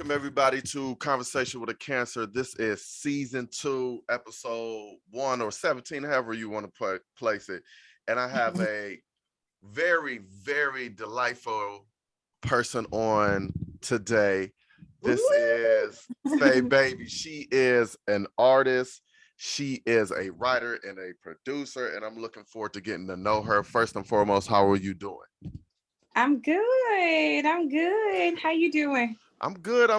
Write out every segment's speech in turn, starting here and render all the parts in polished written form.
Welcome everybody to Conversation with a Cancer. This is season 2, episode 1 or 17, however you want to place it. And I have a very, very delightful person on today. This is Faye Baby. She is an artist. She is a writer and a producer, and I'm looking forward to getting to know her. First and foremost, how are you doing? I'm good. How you doing? I'm good.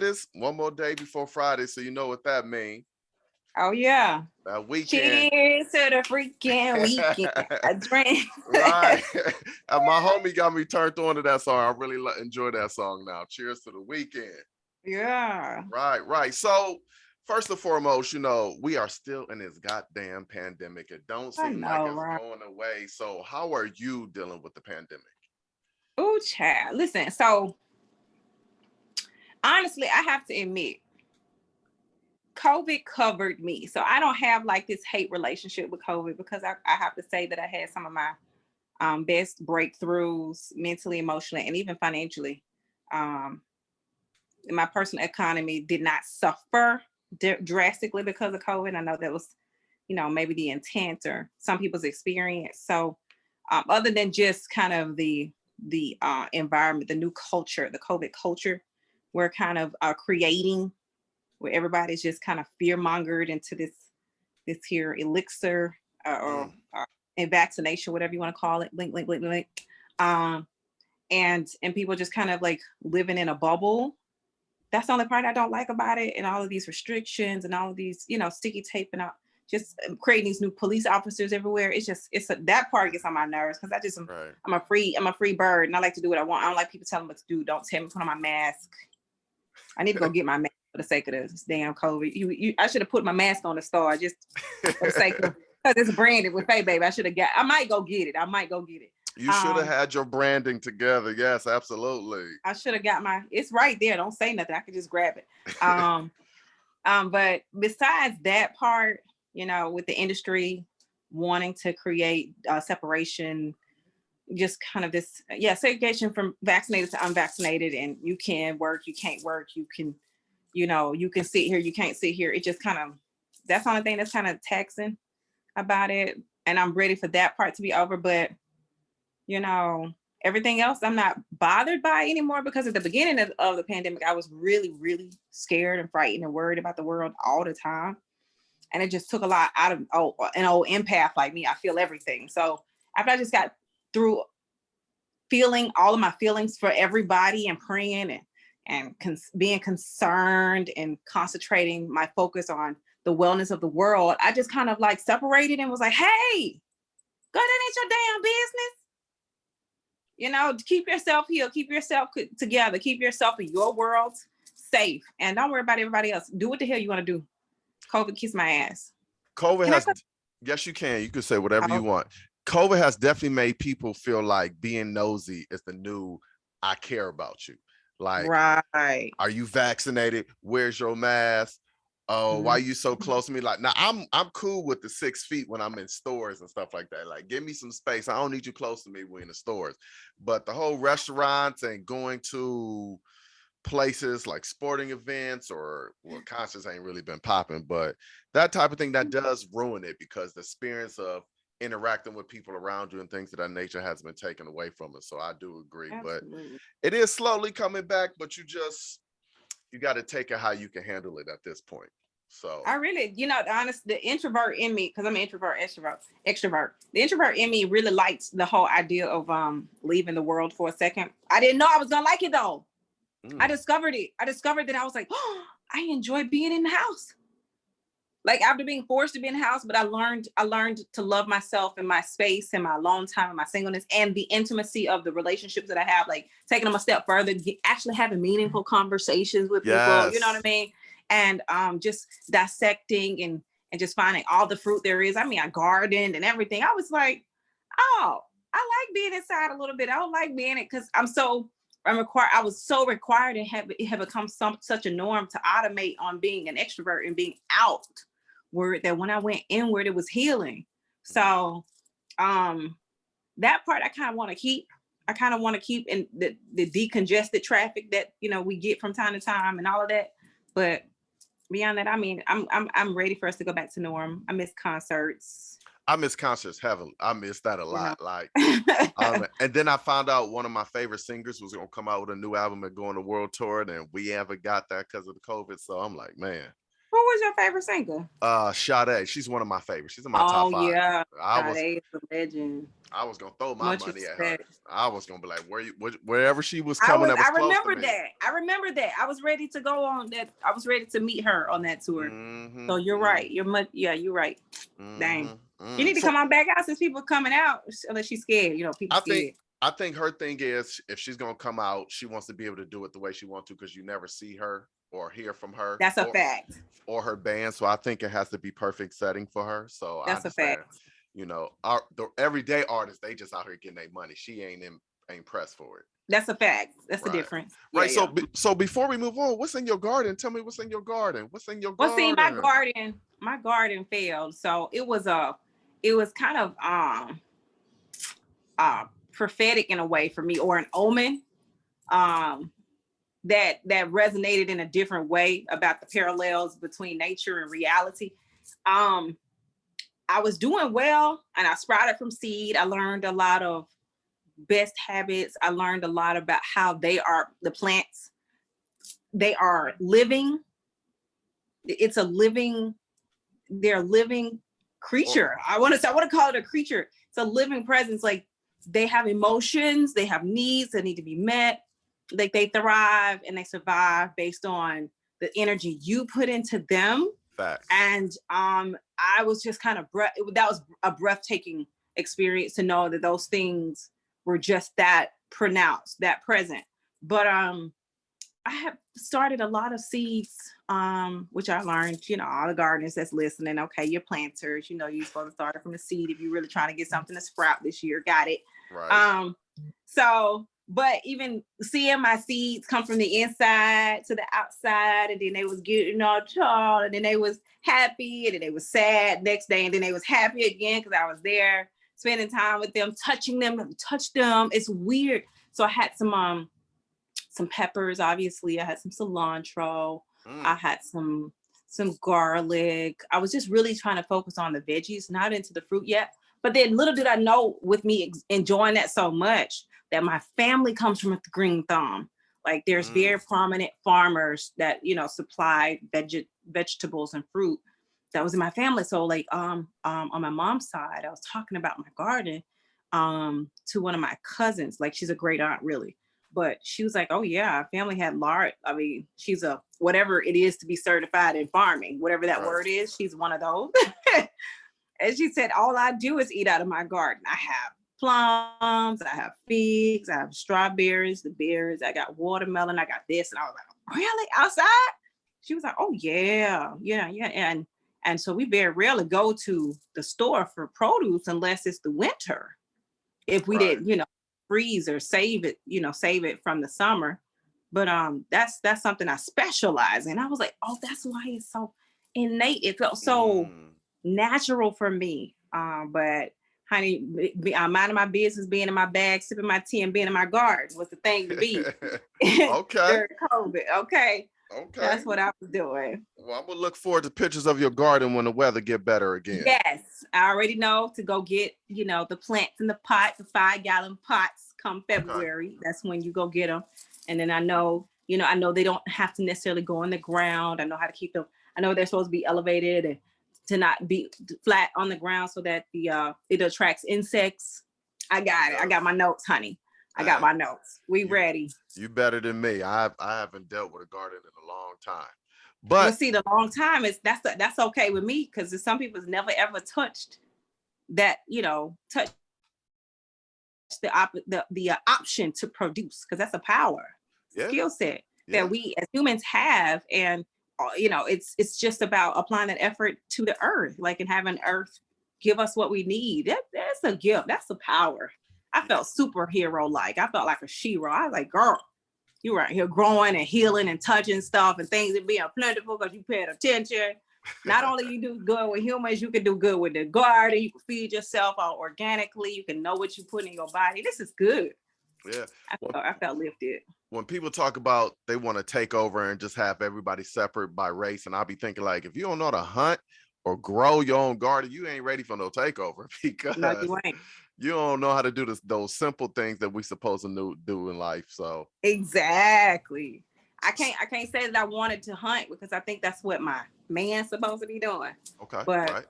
It's one more day before Friday, so you know what that means. Oh yeah. That weekend. Cheers to the freaking weekend. I drink. Right. My homie got me turned on to that song. I really enjoy that song now. Cheers to the weekend. Yeah. Right. So first and foremost, we are still in this goddamn pandemic. It don't seem like it's going away. So how are you dealing with the pandemic? Oh, child. Listen, so honestly, I have to admit, COVID covered me. So I don't have like this hate relationship with COVID because I have to say that I had some of my best breakthroughs mentally, emotionally, and even financially. My personal economy did not suffer drastically because of COVID. I know that was, maybe the intent or some people's experience. So other than just kind of the environment, the new culture, the COVID culture, we're kind of creating where everybody's just kind of fear mongered into this here elixir or vaccination, whatever you want to call it, link. And people just kind of like living in a bubble. That's the only part I don't like about it. And all of these restrictions and all of these, sticky tape and just creating these new police officers everywhere. That part gets on my nerves because I'm a free bird and I like to do what I want. I don't like people telling me what to do. Don't tell me to put on my mask. I need to go get my mask for the sake of this damn COVID. I should have put my mask on the store just for the sake of, because it's branded with Faye Baby. I might go get it. You should have had your branding together. Yes, absolutely. I should have got it's right there. Don't say nothing. I could just grab it. But besides that part, with the industry wanting to create separation, just kind of this, segregation from vaccinated to unvaccinated, and you can work, you can't work, you can sit here, you can't sit here. It just kind of, that's the only thing that's kind of taxing about it. And I'm ready for that part to be over. But, everything else I'm not bothered by anymore, because at the beginning of the pandemic, I was really, really scared and frightened and worried about the world all the time. And it just took a lot out of an old empath like me. I feel everything. So after I just got through feeling all of my feelings for everybody and praying and being concerned and concentrating my focus on the wellness of the world, I just kind of like separated and was like, hey, go, that ain't your damn business. Keep yourself healed, keep yourself together, keep yourself in your world safe, and don't worry about everybody else. Do what the hell you want to do. COVID kiss my ass. Yes, you can. You can say whatever you want. COVID has definitely made people feel like being nosy is the new I care about you. Like, right. Are you vaccinated? Where's your mask? Oh, why are you so close to me? Like, now I'm cool with the 6 feet when I'm in stores and stuff like that. Like, give me some space. I don't need you close to me when in the stores. But the whole restaurants and going to places like sporting events or concerts ain't really been popping, but that type of thing, that does ruin it, because the experience of interacting with people around you and things of that nature has been taken away from us. So I do agree. Absolutely. But it is slowly coming back, but you got to take it how you can handle it at this point. So I really, the introvert in me, because I'm an introvert, extrovert. The introvert in me really likes the whole idea of leaving the world for a second. I didn't know I was gonna like it though. I discovered it. I discovered that I was like, oh, I enjoy being in the house. Like, after being forced to be in the house, but I learned to love myself and my space and my alone time and my singleness and the intimacy of the relationships that I have, like taking them a step further, actually having meaningful conversations with people, you know what I mean? And just dissecting and just finding all the fruit there is. I mean, I gardened and everything. I was like, oh, I like being inside a little bit. I don't like being it because I was so required and it had become such a norm to automate on being an extrovert and being outward, that when I went inward, it was healing. So that part I kind of want to keep. I kind of want to keep in the decongested traffic that, you know, we get from time to time and all of that. But beyond that, I mean, I'm ready for us to go back to norm. I miss concerts. I miss concerts heavily. I miss that a You know. lot. Like, and then I found out one of my favorite singers was gonna come out with a new album and go on a world tour, and we haven't got that because of the COVID. So I'm like, man. Who was your favorite singer? Sade. She's one of my favorites. She's in my top Oh 5. yeah, I was Sade is a legend. I was gonna throw my Much money at her. respect. I was gonna be like, wherever she was coming, that was I close to remember me. that. I remember that. I was ready to go on that. I was ready to meet her on that tour. Mm-hmm, So you're right. You're right. Dang. Mm-hmm. You need to come on back out since people are coming out. Unless she's scared. You know, people scared. I think her thing is, if she's gonna come out, she wants to be able to do it the way she wants to, because you never see her or hear from her. That's a fact. Or her band. So I think it has to be perfect setting for her. So that's I understand. A fact. You know, the everyday artists, they just out here getting their money. She ain't pressed for it. That's a fact. That's the difference. Right. Yeah, so before we move on, what's in your garden? Tell me what's in your garden. What's in your garden? Well, see, my garden failed. So it was kind of prophetic in a way for me, or an omen that resonated in a different way about the parallels between nature and reality. I was doing well, and I sprouted from seed. I learned a lot of best habits. I learned a lot about how the plants, they are living. They're a living creature. I want to call it a creature. It's a living presence. Like, they have emotions, they have needs that need to be met. Like, they thrive and they survive based on the energy you put into them. Facts. And I was just kind of that was a breathtaking experience to know that those things were just that pronounced, that present. But I have started a lot of seeds, which I learned, you know, all the gardeners that's listening, okay, you're planters, you know, you're supposed to start from a seed if you're really trying to get something to sprout this year. Got it. Right. But even seeing my seeds come from the inside to the outside, and then they was getting all tall, and then they was happy, and then they was sad next day, and then they was happy again because I was there spending time with them, touching them, touch them. It's weird. So I had some peppers, obviously. I had some cilantro. I had some garlic. I was just really trying to focus on the veggies, not into the fruit yet. But then little did I know, with me enjoying that so much, that my family comes from the Green Thumb. Like, there's very prominent farmers that, you know, supply vegetables and fruit that was in my family. So like on my mom's side, I was talking about my garden to one of my cousins. Like, she's a great aunt, really. But she was like, oh yeah, our family had large, I mean, she's a, whatever it is to be certified in farming, whatever that word is, she's one of those. And she said, all I do is eat out of my garden. I have plums, I have figs, I have strawberries, the berries, I got watermelon, I got this. And I was like, really? Outside? She was like, oh yeah. And so we very rarely go to the store for produce unless it's the winter. If we didn't, you know, freeze or save it from the summer. But that's something I specialize in. I was like, oh, that's why it's so innate. It felt so natural for me. But honey, I'm minding my business, being in my bag, sipping my tea, and being in my garden was the thing to be. Okay. During COVID. Okay. That's what I was doing. Well, I'm gonna look forward to pictures of your garden when the weather get better again. Yes, I already know to go get, you know, the plants in the pot, the 5-gallon pots come February. Okay. That's when you go get them. And then I know they don't have to necessarily go in the ground. I know how to keep them. I know they're supposed to be elevated and to not be flat on the ground so that it attracts insects. I got it. I got my notes, honey. I got my notes. We ready. You better than me. I haven't dealt with a garden in a long time. But see, the long time is that's okay with me, because some people's never ever touched that, you know, touch the option to produce, because that's a power skill set that we as humans have. And you know, it's just about applying that effort to the earth, like, and having earth give us what we need. That's a gift. That's a power. I felt superhero-like. I felt like a She-Ra. I was like, girl, you were out here growing and healing and touching stuff and things and being plentiful because you paid attention. Not only you do good with humans, you can do good with the garden. You can feed yourself all organically. You can know what you put in your body. This is good. Yeah. When, I felt lifted. when people talk about they want to take over and just have everybody separate by race, and I'll be thinking like, if you don't know how to hunt or grow your own garden, you ain't ready for no takeover No, because you ain't. you don't know how to do those simple things that we supposed to do in life. So Exactly. I can't say that I wanted to hunt because I think that's what my man's supposed to be doing. okay, But right.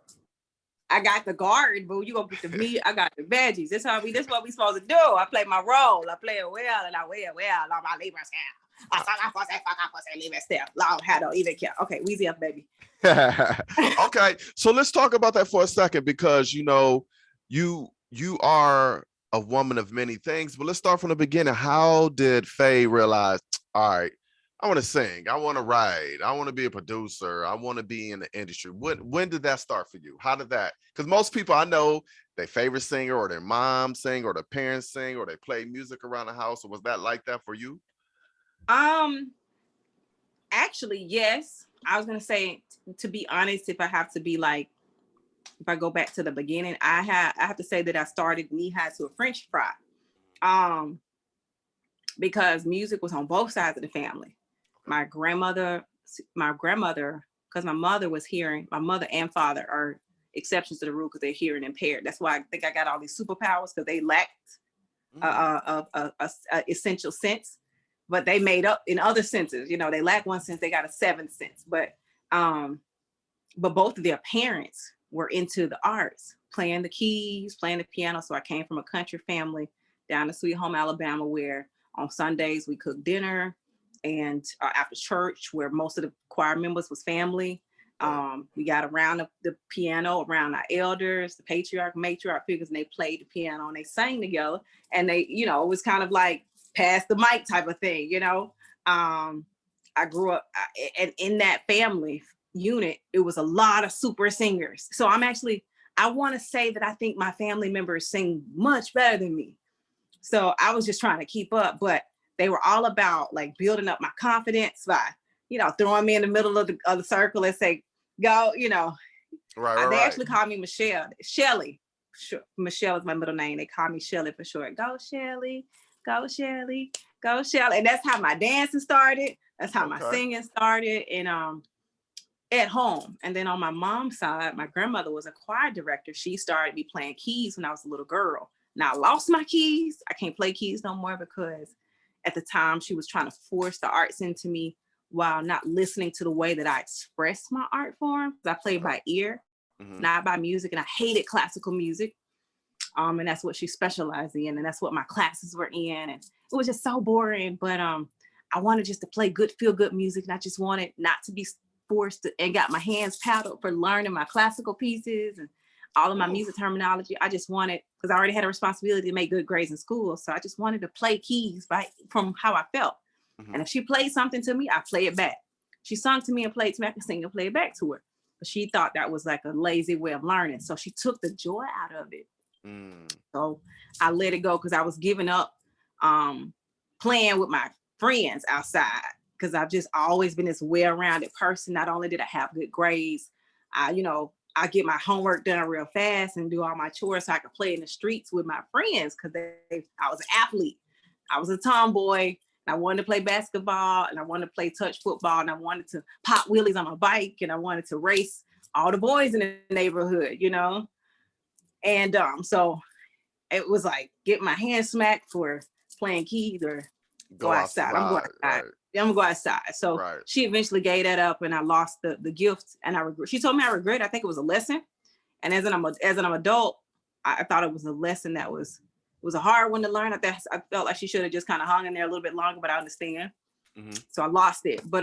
I got the garden, boo. You gonna get the meat. I got the veggies. This what we supposed to do. I play my role. I play it well, and I wear it well. On my Libra scale. I suck. I fuck. I leave it still. Long hat don't even care. Okay, Weezy up, baby. Okay, so let's talk about that for a second because you are a woman of many things, but let's start from the beginning. How did Faye realize, all right, I want to sing, I want to write, I want to be a producer, I want to be in the industry? When did that start for you? How did that? Because most people I know, their favorite singer or their mom sing or their parents sing or they play music around the house. Or was that like that for you? Um, Actually, yes. I was gonna say, to be honest, if I have to be like, if I go back to the beginning, I have to say that I started knee high to a French fry. Um, because music was on both sides of the family. Okay. My grandmother, because my mother was hearing, my mother and father are exceptions to the rule because they're hearing impaired. That's why I think I got all these superpowers because they lacked Mm, a essential sense, but they made up in other senses. You know, they lack one sense, they got a seventh sense. Um, but both of their parents were into the arts, playing the keys, playing the piano. So I came from a country family down in Sweet Home, Alabama, where on Sundays we cooked dinner, and after church, where most of the choir members was family. right. We got around the piano, around our elders, the patriarch, matriarch figures, and they played the piano and they sang together. And they, it was kind of like pass the mic type of thing, I grew up and in that family unit, it was a lot of super singers. So I want to say that I think my family members sing much better than me. So I was just trying to keep up, but they were all about like building up my confidence by, throwing me in the middle of the circle and say, go, Right, right, they right. actually called me Michelle. Shelly. Michelle is my middle name. They call me Shelly for short. Go Shelly, go Shelly, go Shelly. And that's how my dancing started. That's how my Okay. singing started. And at home. And then on my mom's side, my grandmother was a choir director. She started me playing keys when I was a little girl. Now I lost my keys. I can't play keys no more because at the time she was trying to force the arts into me while not listening to the way that I expressed my art form. I played Okay. by ear, Hmm. not by music, and I hated classical music. And that's what she specialized in, and that's what my classes were in. And it was just so boring. But I wanted just to play good, feel good music, and I just wanted not to be forced to, and got my hands paddled for learning my classical pieces and all of my Ooh. music terminology. I just wanted, because I already had a responsibility to make good grades in school, so I just wanted to play keys from how I felt. Hmm. And if she played something to me, I play it back. She sung to me and played to me, I could sing and play it back to her. But she thought that was like a lazy way of learning, so she took the joy out of it. Mm. So I let it go because I was giving up playing with my friends outside because I've just always been this well-rounded person. Not only did I have good grades, I get my homework done real fast and do all my chores so I could play in the streets with my friends because I was an athlete. I was a tomboy. And I wanted to play basketball and I wanted to play touch football and I wanted to pop wheelies on my bike and I wanted to race all the boys in the neighborhood. And so it was like get my hand smacked for playing keys or go Go outside. I'm going outside. outside. Right. I'm gonna go outside. So Right. she eventually gave that up and I lost the gift and I regret. She told me I regret. I think it was a lesson. And as an adult, I thought it was a lesson that was a hard one to learn. I felt like she should have just kind of hung in there a little bit longer, but I understand. Hmm. So I lost it. But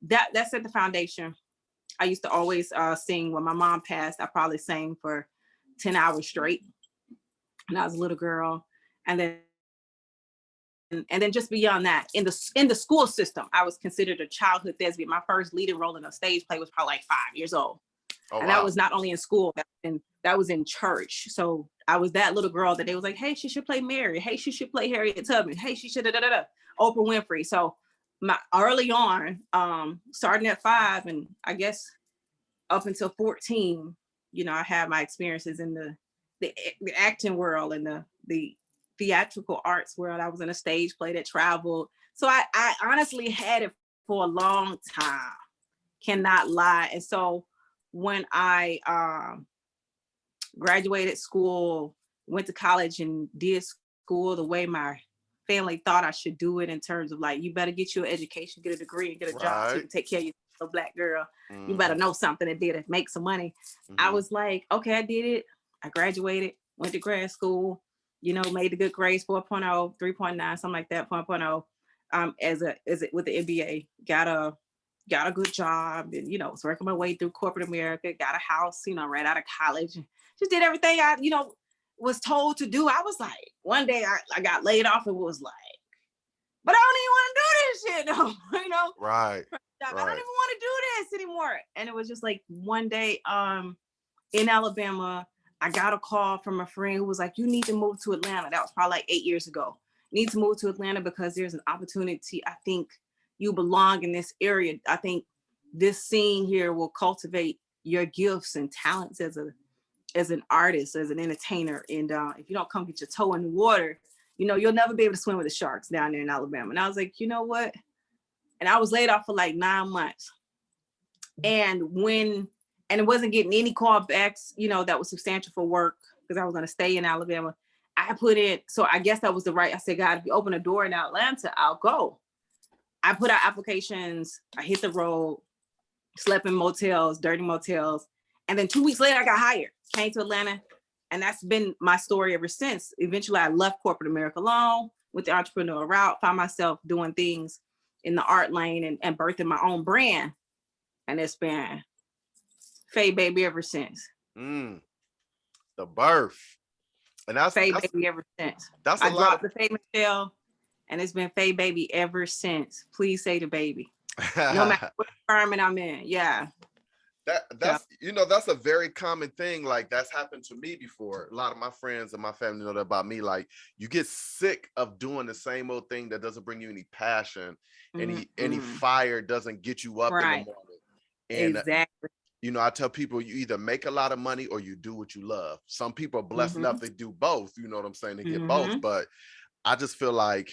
that set the foundation. I used to always sing. When my mom passed, I probably sang for 10 hours straight when I was a little girl. And then just beyond that, in the school system, I was considered a childhood thespian. My first leading role in a stage play was probably like 5 years old. Oh And that wow. was not only in school, that was in church. So I was that little girl that they was like, hey, she should play Mary. Hey, she should play Harriet Tubman. Hey, she should Oprah Winfrey. So my early on, starting at 5 and I guess up until 14, I had my experiences in the acting world and the theatrical arts world. I was in a stage play that traveled. So I honestly had it for a long time. Cannot lie. And so when I graduated school, went to college and did school the way my family thought I should do it, in terms of like, you better get your education, get a degree, and get a job so you Right. can take care of your little black girl. You better Mm-hmm. know something and be able to make some money. I Mm-hmm. was like, okay, I did it. I graduated, went to grad school, made the good grades, 4.0, 3.9, something like that, 4.0. As it with the MBA, got a good job, and was working my way through corporate America, got a house, right out of college, just did everything I was told to do. I was like, one day I got laid off and was like, but I don't even want to do this shit no, Right. I don't even Right. want to do this anymore. And it was just like one day in Alabama, I got a call from a friend who was like, you need to move to Atlanta. That was probably like 8 years ago. You need to move to Atlanta because there's an opportunity. I think you belong in this area. I think this scene here will cultivate your gifts and talents as an artist, as an entertainer. And if you don't come get your toe in the water, you'll never be able to swim with the sharks down there in Alabama. And I was like, you know what? And I was laid off for like 9 months. And it wasn't getting any callbacks, that was substantial for work, because I was going to stay in Alabama. I put in, so I guess that was I said, God, if you open a door in Atlanta, I'll go. I put out applications, I hit the road, slept in motels, dirty motels. And then 2 weeks later, I got hired, came to Atlanta. And that's been my story ever since. Eventually, I left corporate America alone, with the entrepreneurial route, found myself doing things in the art lane and birthing my own brand. And it's been Faye Baby ever since. Mm, the birth. And Faye Baby ever since. that's a I lot dropped the Faye Michelle, and it's been Faye Baby ever since. Please say the baby. No matter what environment I'm in. Yeah. That's that's a very common thing. Like, that's happened to me before. A lot of my friends and my family know that about me. Like, you get sick of doing the same old thing that doesn't bring you any passion, any fire, doesn't get you up in the morning. And exactly. I tell people, you either make a lot of money or you do what you love. Some people are blessed enough to do both. You know what I'm saying? They get both. But I just feel like,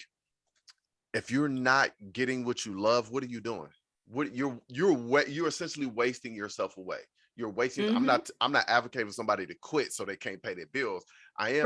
if you're not getting what you love, what are you doing? What you're essentially wasting yourself away. You're wasting. I'm not advocating for somebody to quit so they can't pay their bills. I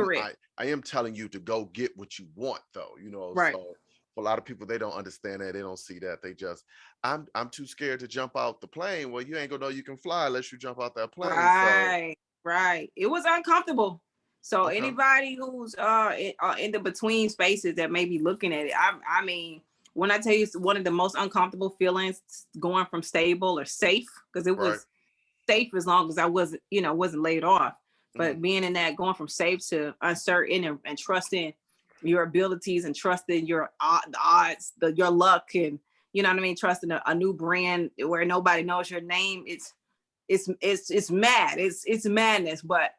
am telling you to go get what you want, though. Right. So for a lot of people, they don't understand that. They don't see that. They just, I'm too scared to jump out the plane. Well, you ain't gonna know you can fly unless you jump out that plane. Right. Right. It was uncomfortable. So Okay. anybody who's in the between spaces that may be looking at it, I mean, when I tell you, it's one of the most uncomfortable feelings, going from stable or safe, because it was safe as long as I wasn't laid off. But being in that, going from safe to uncertain, and trusting your abilities, and trusting your the odds, your luck, and you know what I mean, trusting a new brand where nobody knows your name. It's mad. It's madness. But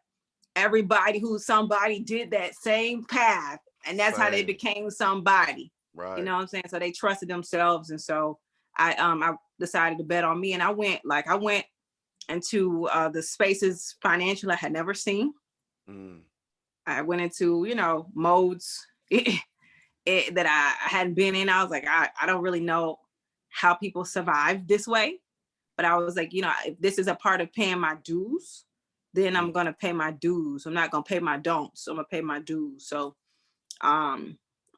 everybody somebody did that same path, and that's how they became somebody. Right. You know what I'm saying? So they trusted themselves, and so I decided to bet on me, and I went into the spaces financially I had never seen. I went into modes that I hadn't been in. I was like, I don't really know how people survive this way, but I was like, if this is a part of paying my dues, then I'm gonna pay my dues. I'm not gonna pay my don'ts. I'm gonna pay my dues. So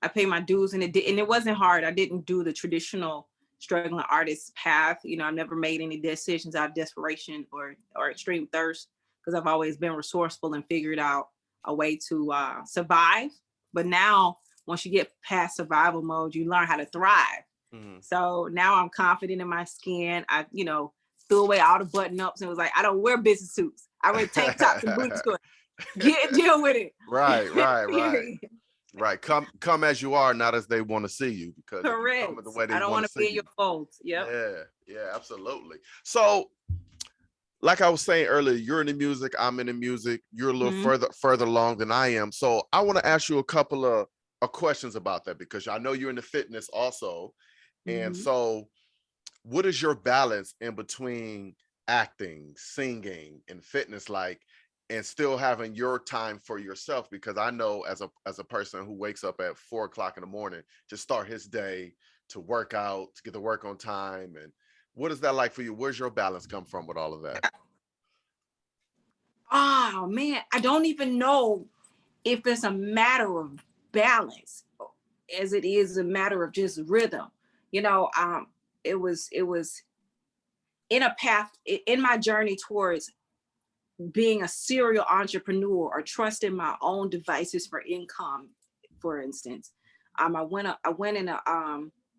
I paid my dues, and it wasn't hard. I didn't do the traditional struggling artist path. I never made any decisions out of desperation or extreme thirst, because I've always been resourceful and figured out a way to survive. But now, once you get past survival mode, you learn how to thrive. So now I'm confident in my skin. I threw away all the button ups and was like, I don't wear business suits. I wear tank tops and booty shorts. Deal with it. Right. Right. Come as you are, not as they want to see you. Because correct. The way they I don't want to be in your folds. Yep. Yeah, absolutely. So, like I was saying earlier, you're in the music, I'm in the music, you're a little further along than I am. So I want to ask you a couple of questions about that, because I know you're in the fitness also. And so, what is your balance in between acting, singing, and fitness like? and still having your time for yourself. Because I know as a person who wakes up at 4 o'clock in the morning to start his day, to work out, to get to work on time. And what is that like for you? Where's your balance come from with all of that? Oh man, I don't even know if it's a matter of balance as it is a matter of just rhythm. You know, it was in a path in my journey towards being a serial entrepreneur or trusting my own devices for income, for instance. I went in a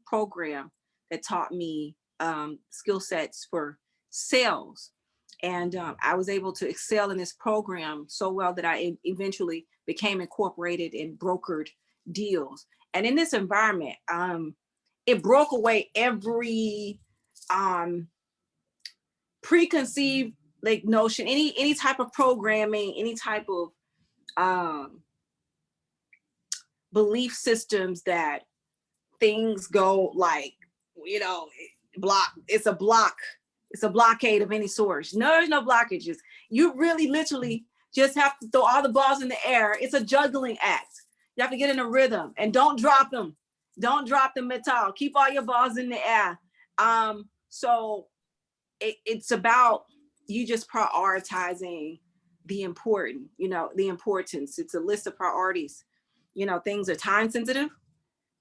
program that taught me skill sets for sales. And I was able to excel in this program so well that I eventually became incorporated and brokered deals. And in this environment, it broke away every um, preconceived like notion, any type of programming, any type of um, belief systems that things go like, you know, it's a blockade of any sort. No, there's no blockages. You really literally just have to throw all the balls in the air. It's a juggling act. You have to get in a rhythm and don't drop them. Don't drop them at all. Keep all your balls in the air. So it's about you just prioritizing the important, the importance. It's a list of priorities. Things are time sensitive.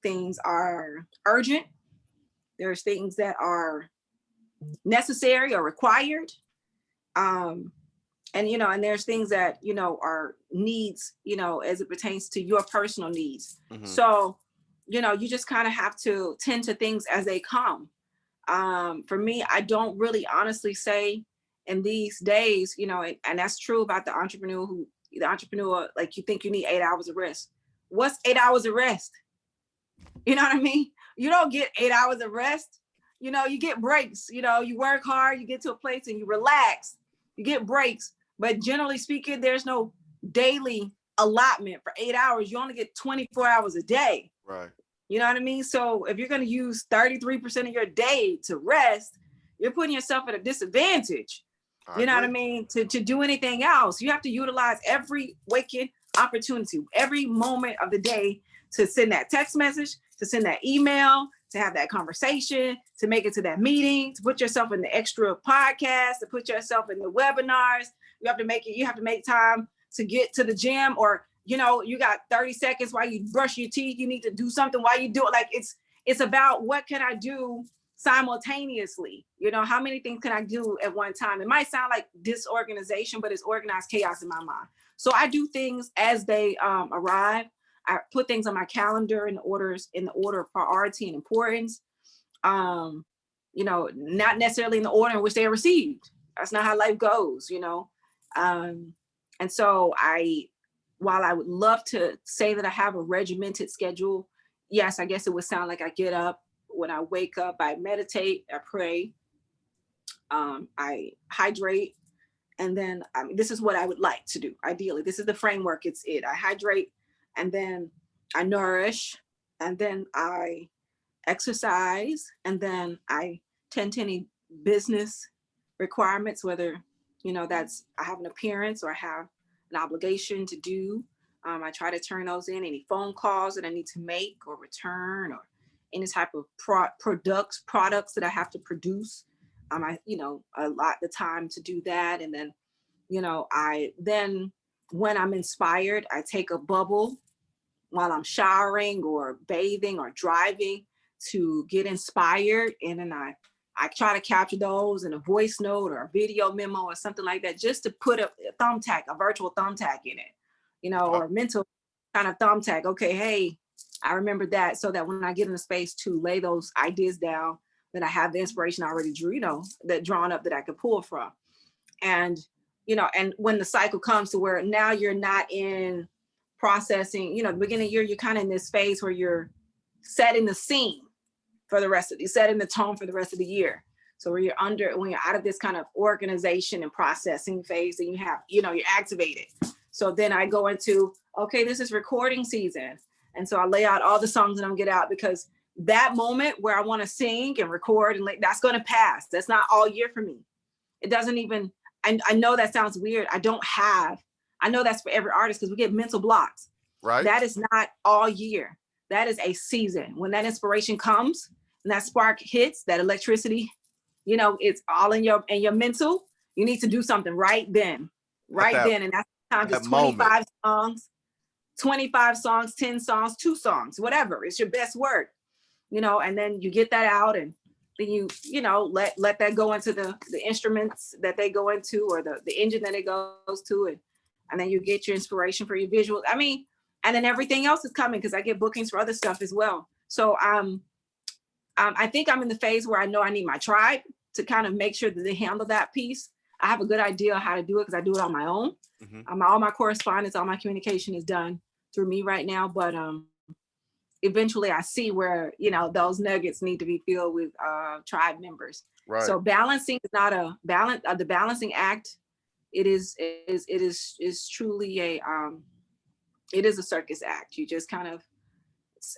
Things are urgent. There's things that are necessary or required. And there's things that, are needs, as it pertains to your personal needs. Mm-hmm. So, you just kind of have to tend to things as they come. For me, I don't really honestly say in these days, and that's true about the entrepreneur, like you think you need 8 hours of rest. What's 8 hours of rest? You know what I mean? You don't get 8 hours of rest. You get breaks, you work hard, you get to a place and you relax, you get breaks. But generally speaking, there's no daily allotment for 8 hours. You only get 24 hours a day. Right. You know what I mean? So if you're going to use 33% of your day to rest, you're putting yourself at a disadvantage. I agree. What I mean? To do anything else, you have to utilize every waking opportunity, every moment of the day to send that text message, to send that email, to have that conversation, to make it to that meeting, to put yourself in the extra podcast, to put yourself in the webinars. You have to make time to get to the gym, or you got 30 seconds while you brush your teeth. You need to do something while you do it. Like it's about what can I do simultaneously? How many things can I do at one time? It might sound like disorganization, but it's organized chaos in my mind. So I do things as they arrive. I put things on my calendar in the order of priority and importance. Not necessarily in the order in which they are received. That's not how life goes, And so while I would love to say that I have a regimented schedule, yes, I guess it would sound like I get up. When I wake up, I meditate, I pray, I hydrate, and then this is what I would like to do. Ideally, this is the framework. I hydrate, and then I nourish, and then I exercise, and then I tend to any business requirements, whether that's I have an appearance or I have an obligation to do. I try to turn those in. Any phone calls that I need to make or return, or any type of products that I have to produce. I allot the time to do that, and then when I'm inspired, I take a bubble while I'm showering or bathing or driving to get inspired, and then I try to capture those in a voice note or a video memo or something like that, just to put a virtual thumbtack in it, or a mental kind of thumbtack. Okay, hey, I remember that, so that when I get in a space to lay those ideas down, that I have the inspiration I already drew, that drawn up that I could pull from. And, and when the cycle comes to where now you're not in processing, the beginning of the year, you're kind of in this phase where you're setting the scene for the rest of the, setting the tone for the rest of the year. So when you're out of this kind of organization and processing phase, and you have, you're activated. So then I go into, okay, this is recording season. And so I lay out all the songs that I'm gonna get out, because that moment where I want to sing and record and that's going to pass. That's not all year for me. It doesn't even, I know that sounds weird. I know that's for every artist because we get mental blocks. Right. That is not all year. That is a season. When that inspiration comes and that spark hits, that electricity, it's all in your mental. You need to do something right then. And that's times it's 25 songs, 10 songs, 2 songs, whatever. It's your best work, and then you get that out, and then you let that go into the instruments that they go into, or the engine that it goes to, and then you get your inspiration for your visuals. I mean, and then everything else is coming because I get bookings for other stuff as well. So I think I'm in the phase where I know I need my tribe to kind of make sure that they handle that piece. I have a good idea how to do it because I do it on my own. Mm-hmm. All my correspondence, all my communication is done through me right now. But eventually I see where, those nuggets need to be filled with tribe members. Right. So balancing is not the balancing act. It is truly it is a circus act. You just kind of,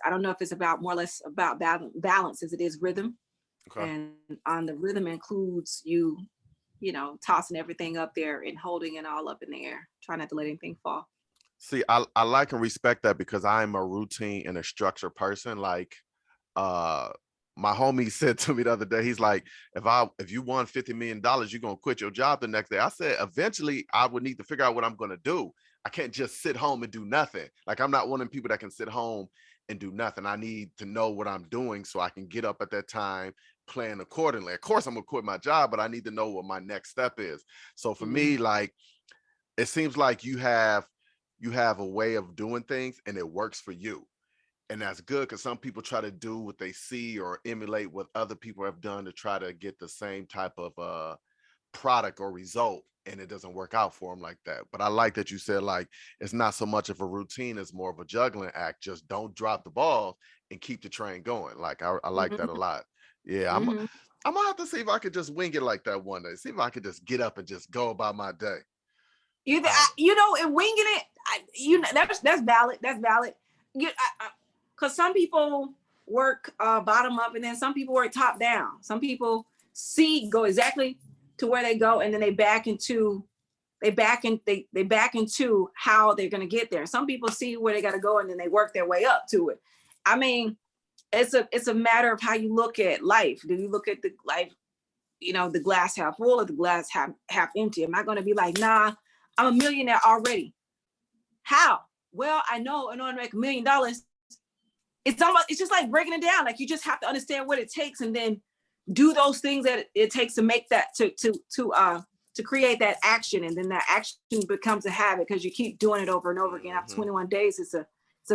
I don't know if it's about more or less about balance as it is rhythm. Okay. And on the rhythm includes you tossing everything up there and holding it all up in the air, trying not to let anything fall. See, I like and respect that because I'm a routine and a structured person. Like, my homie said to me the other day, he's like, if you won $50 million, you're going to quit your job the next day. I said, eventually I would need to figure out what I'm going to do. I can't just sit home and do nothing. Like, I'm not one of them people that can sit home and do nothing. I need to know what I'm doing so I can get up at that time, plan accordingly. Of course, I'm going to quit my job, but I need to know what my next step is. So for me, like, it seems like you have a way of doing things and it works for you. And that's good because some people try to do what they see or emulate what other people have done to try to get the same type of product or result. And it doesn't work out for them like that. But I like that you said, like, it's not so much of a routine, it's more of a juggling act. Just don't drop the ball and keep the train going. Like, I like that a lot. Yeah, I'm gonna have to see if I could just wing it like that one day. See if I could just get up and just go about my day. And winging it, that's valid. That's valid. Because some people work bottom up, and then some people work top down. Some people go exactly to where they go, and then they back into how they're going to get there. Some people see where they got to go, and then they work their way up to it. I mean, it's a matter of how you look at life. Do you look at the life, the glass half full or the glass half empty? Am I going to be like, nah, I'm a millionaire already? How? Well, I know in order to make $1 million, it's just like breaking it down. Like, you just have to understand what it takes and then do those things that it takes to make that to create that action, and then that action becomes a habit because you keep doing it over and over again. After 21 days, it's a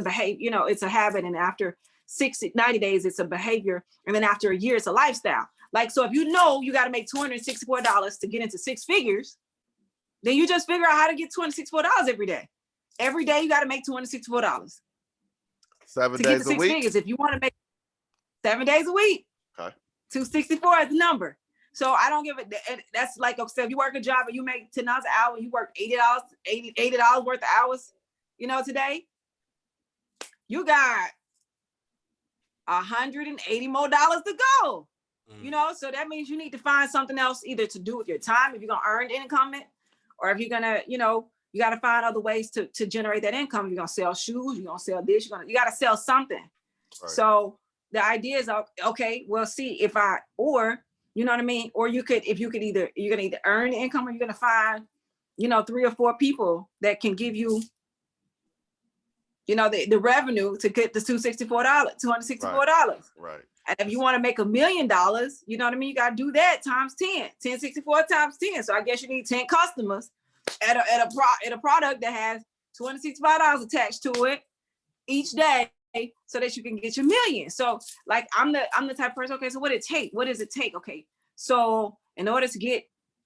behavior, it's a habit, and after 90 days, it's a behavior, and then after a year, it's a lifestyle. Like, so if you got to make $264 to get into 6 figures, then you just figure out how to get $264 every day. Every day you got to make $264. 7 days a 6 week. Figures. If you want to make 7 days a week, okay, 264 is the number. So I don't give it. That's like, okay, if you work a job and you make $10 an hour, you work $80 worth of hours, today, you got $180 more to go. So that means you need to find something else either to do with your time if you're gonna earn income, or if you're gonna, you got to find other ways to generate that income. You're gonna sell shoes, you're gonna sell this, you got to sell something. Right. So the idea is, okay, well, see or you know what I mean? Or you're gonna either earn income, or you're gonna find, 3 or 4 people that can give you, the revenue to get the $264. Right. And if you want to make $1 million, you know what I mean? You got to do that times 10, 1064 times 10. So I guess you need 10 customers at a product that has $265 attached to it each day, so that you can get your million. So, like, I'm the type of person. Okay, so what does it take? Okay, so in order to get,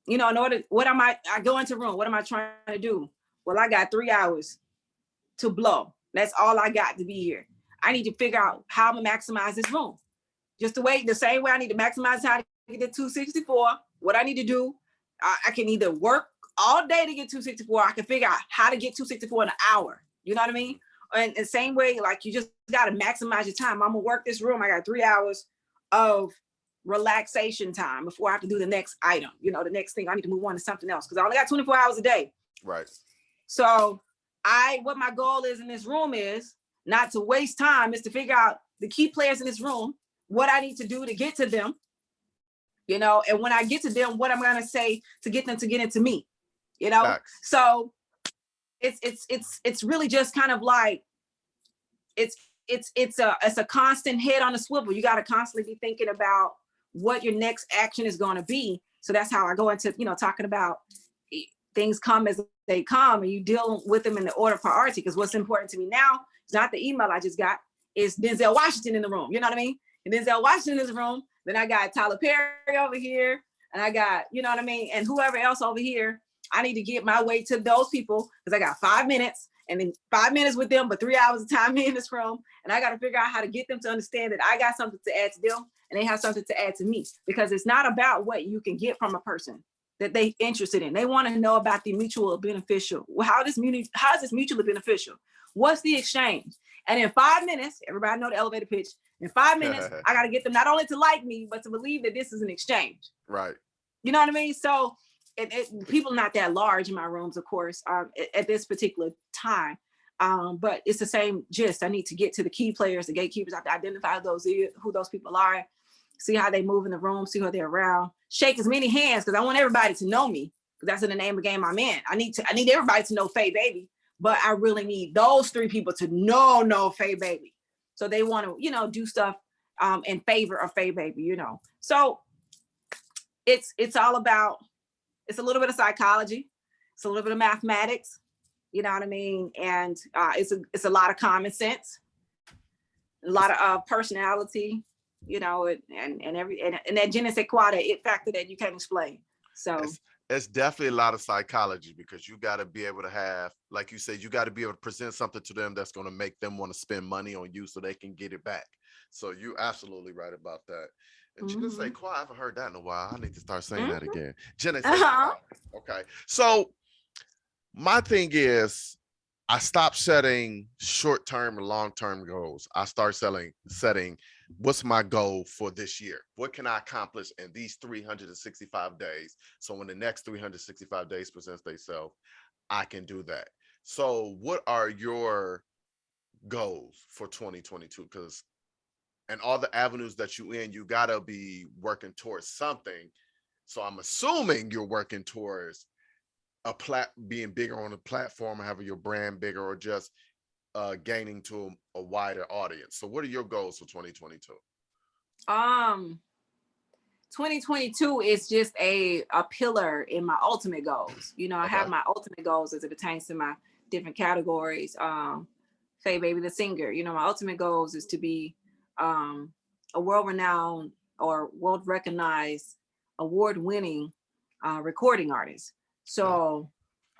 I go into a room. What am I trying to do? Well, I got 3 hours to blow. That's all I got to be here. I need to figure out how I'm gonna maximize this room. Just the same way I need to maximize how to get the 264. What I need to do, I can either work all day to get 264. I can figure out how to get 264 in an hour. You know what I mean? And the same way, like, you just got to maximize your time. I'm gonna work this room. I got 3 hours of relaxation time before I have to do the next item. You know, the next thing I need to move on to something else because I only got 24 hours a day. Right. So what my goal is in this room is not to waste time, is to figure out the key players in this room, what I need to do to get to them, you know, and when I get to them, what I'm going to say to get them to get into me, you know? Facts. So it's really just kind of like, it's a constant head on a swivel. You got to constantly be thinking about what your next action is going to be. So that's how I go into, you know, talking about things come as they come and you deal with them in the order of priority. Because what's important to me now is not the email I just got, is Denzel Washington in the room. You know what I mean? And Denzel Washington in the room. Then I got Tyler Perry over here. And I got, you know what I mean? And whoever else over here. I need to get my way to those people because I got 5 minutes and then 5 minutes with them, but 3 hours of time in this room. And I got to figure out how to get them to understand that I got something to add to them and they have something to add to me, because it's not about what you can get from a person that they interested in. They want to know about the mutual beneficial. Well, how is this mutually beneficial? What's the exchange? And in 5 minutes, everybody know the elevator pitch. In 5 minutes, I got to get them not only to like me, but to believe that this is an exchange. Right. You know what I mean? So people not that large in my rooms, of course, at this particular time. But it's the same gist. I need to get to the key players, the gatekeepers. I have to identify who those people are, see how they move in the room, see who they're around, shake as many hands, because I want everybody to know me, because that's in the name of the game I'm in. I need everybody to know Faye Baby, but I really need those 3 people to know Faye Baby. So they want to, you know, do stuff in favor of Faye Baby, you know. So it's all about, it's a little bit of psychology, it's a little bit of mathematics, you know what I mean? And it's a lot of common sense, a lot of personality, you know, and that je ne sais quoi, that it factor that you can't explain. So it's definitely a lot of psychology, because you got to be able to have, like you said, you got to be able to present something to them that's going to make them want to spend money on you so they can get it back. So you're absolutely right about that. And je ne sais quoi, I haven't heard that in a while. I need to start saying that again. Je ne sais quoi. Okay. So my thing is, I stopped setting short-term and long-term goals. I start setting what's my goal for this year? What can I accomplish in these 365 days? So when the next 365 days presents themselves, I can do that. So what are your goals for 2022? Because and all the avenues that you in, you gotta be working towards something. So I'm assuming you're working towards being bigger on the platform, having your brand bigger, or just gaining to a wider audience. So what are your goals for 2022? 2022 is just a pillar in my ultimate goals. You know, I have my ultimate goals as it pertains to my different categories. Faye Baby the singer, you know, my ultimate goals is to be a world-renowned or world-recognized, award-winning recording artist. So,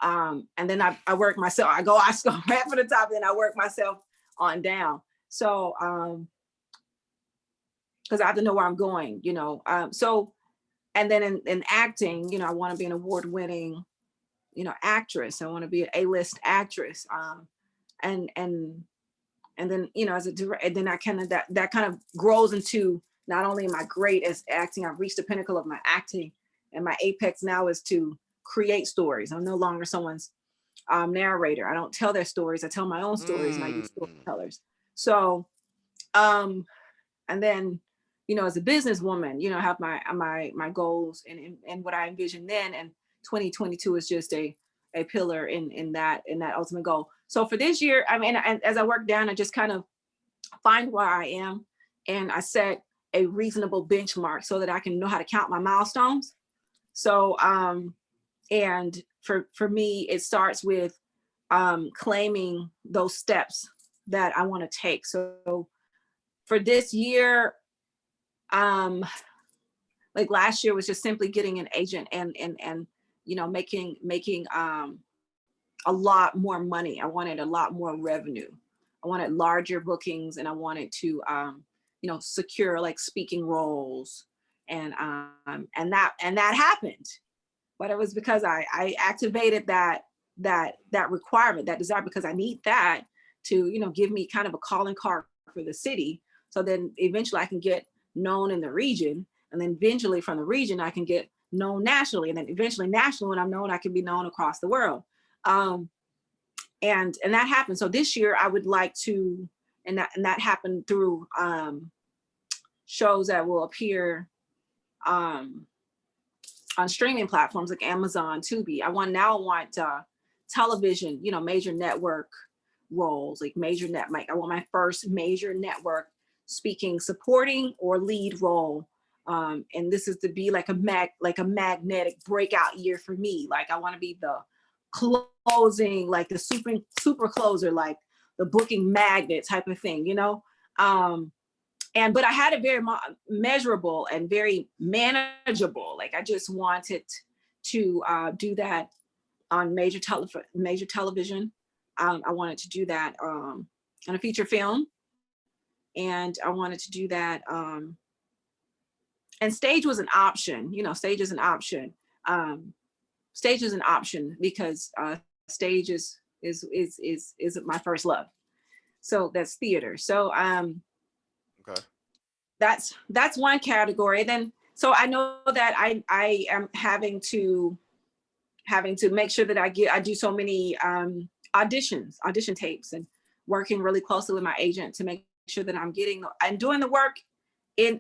and then I work myself. I go right for the top, then I work myself on down. So, because I have to know where I'm going, you know. So, and then in acting, you know, I want to be an award-winning, you know, actress. I want to be an A-list actress. And then, you know, as a director, then I kind of that kind of grows into, not only am I great as acting, I've reached the pinnacle of my acting, and my apex now is to create stories. I'm no longer someone's narrator. I don't tell their stories. I tell my own stories, and I use storytellers. So, and then, you know, as a businesswoman, you know, I have my goals and what I envision then. And 2022 is just a pillar in that ultimate goal. So for this year, I mean, and as I work down, I just kind of find where I am, and I set a reasonable benchmark so that I can know how to count my milestones. So, and for me, it starts with claiming those steps that I want to take. So for this year, like last year was just simply getting an agent and you know, making a lot more money. I wanted a lot more revenue. I wanted larger bookings, and I wanted to you know, secure like speaking roles, and that happened. But it was because I activated that requirement, that desire, because I need that to, you know, give me kind of a calling card for the city. So then eventually I can get known in the region, And then eventually from the region, I can get known nationally. And then eventually nationally, when I'm known, I can be known across the world. And that happened. So this year I would like to, and that happened through shows that will appear on streaming platforms like Amazon, Tubi. I want television, major network roles, like I want my first major network speaking, supporting or lead role. And this is to be like a magnetic breakout year for me. Like I want to be the closing, like the super closer, like the booking magnet type of thing, but I had it very measurable and very manageable. Like I just wanted to do that on major television. I wanted to do that on a feature film, and I wanted to do that. And stage was an option. Stage is an option. Stage is an option because stage is my first love. So that's theater. So okay. That's one category. Then so I know that I am having to make sure that I do so many audition tapes, and working really closely with my agent to make sure that I'm doing the work in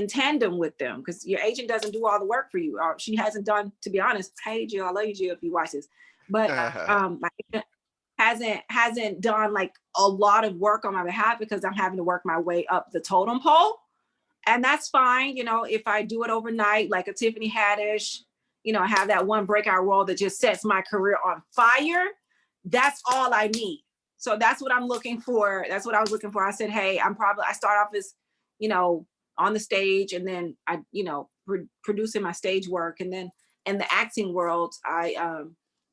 tandem with them, because your agent doesn't do all the work for you. Or she hasn't done, to be honest. Hey Jill, I love you, Jill, if you watch this. But my agent hasn't done like a lot of work on my behalf, because I'm having to work my way up the totem pole. And that's fine, if I do it overnight, like a Tiffany Haddish, I have that one breakout role that just sets my career on fire. That's all I need. So that's what I'm looking for. That's what I was looking for. I said, hey, I start off as, on the stage, and then I, producing my stage work. And then in the acting world, I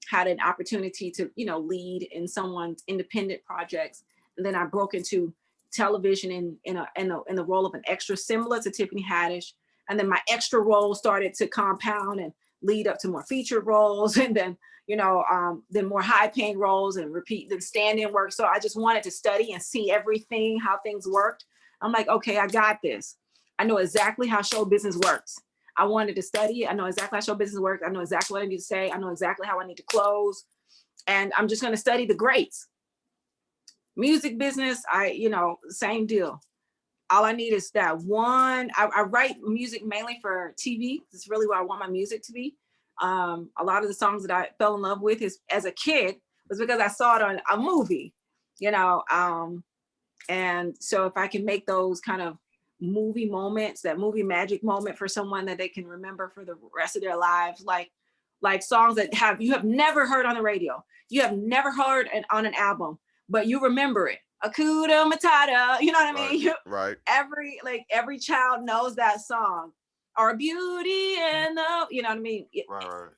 had an opportunity to, lead in someone's independent projects. And then I broke into television in the role of an extra, similar to Tiffany Haddish. And then my extra role started to compound and lead up to more featured roles, and then then more high paying roles, and then stand-in work. So I just wanted to study and see everything, how things worked. I'm like, okay, I got this. I know exactly how show business works. I wanted to study it. I know exactly how show business works. I know exactly what I need to say. I know exactly how I need to close. And I'm just going to study the greats. Music business, same deal. All I need is that one. I write music mainly for TV. It's really what I want my music to be. A lot of the songs that I fell in love with as a kid was because I saw it on a movie, and so if I can make those kind of movie moments, that movie magic moment for someone that they can remember for the rest of their lives, like songs that you have never heard on the radio, you have never heard on an album, but you remember it. Akuda Matata, you know what I mean? Right. Every child knows that song. Or Beauty and the, you know what I mean? Right.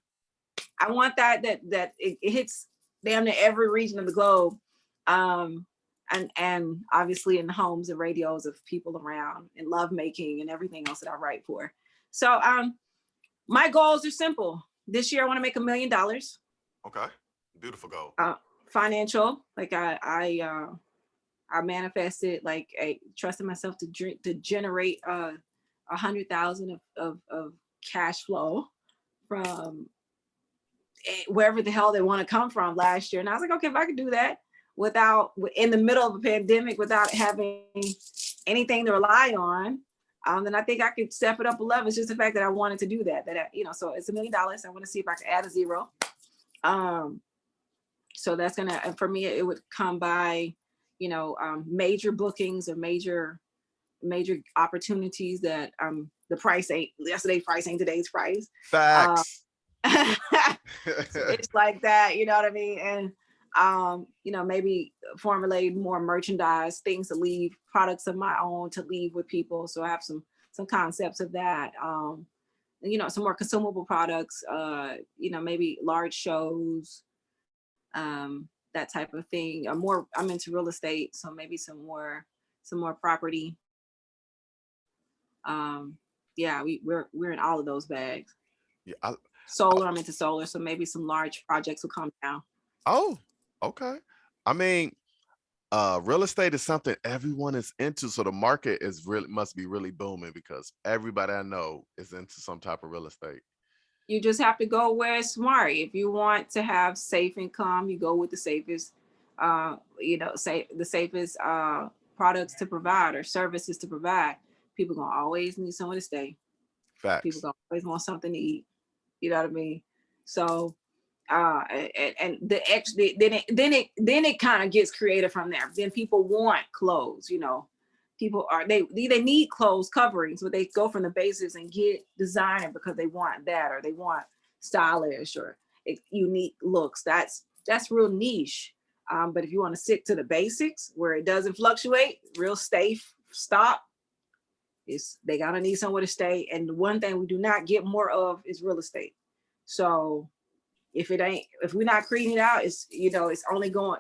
I want that it hits damn near every region of the globe. And obviously in the homes and radios of people around, and love making and everything else that I write for. So my goals are simple. This year I want to make $1 million. Okay. Beautiful goal. Financial, like I manifested, like trusting myself to generate 100,000 of cash flow from wherever the hell they want to come from last year. And I was like, okay, if I could do that in the middle of a pandemic, without having anything to rely on, then I think I could step it up a level. It's just the fact that I wanted to do that, so it's $1 million. I want to see if I can add a zero. So that's for me, it would come by, major bookings or major opportunities that the price ain't yesterday's price ain't today's price. Facts. It's like that, you know what I mean? And maybe formulate more merchandise, things to leave, products of my own to leave with people. So I have some concepts of that. Some more consumable products, maybe large shows, that type of thing. I'm into real estate, so maybe some more property. We're in all of those bags. Yeah. Solar, I'm into solar, so maybe some large projects will come down. Oh, okay. I mean, real estate is something everyone is into, so the market is really must be really booming because everybody I know is into some type of real estate. You just have to go where it's smart. If you want to have safe income, you go with the safest, say the safest products to provide or services to provide. People gonna always need somewhere to stay. People Facts. gonna always want something to eat. You know what I mean? So and then it kind of gets creative from there. Then people want clothes, people they need clothes coverings, but they go from the basics and get designer because they want that, or they want stylish or unique looks. That's real niche. But if you want to stick to the basics where it doesn't fluctuate, real safe stop, is they gotta need somewhere to stay. And the one thing we do not get more of is real estate. So if we're not creating it out, it's only going,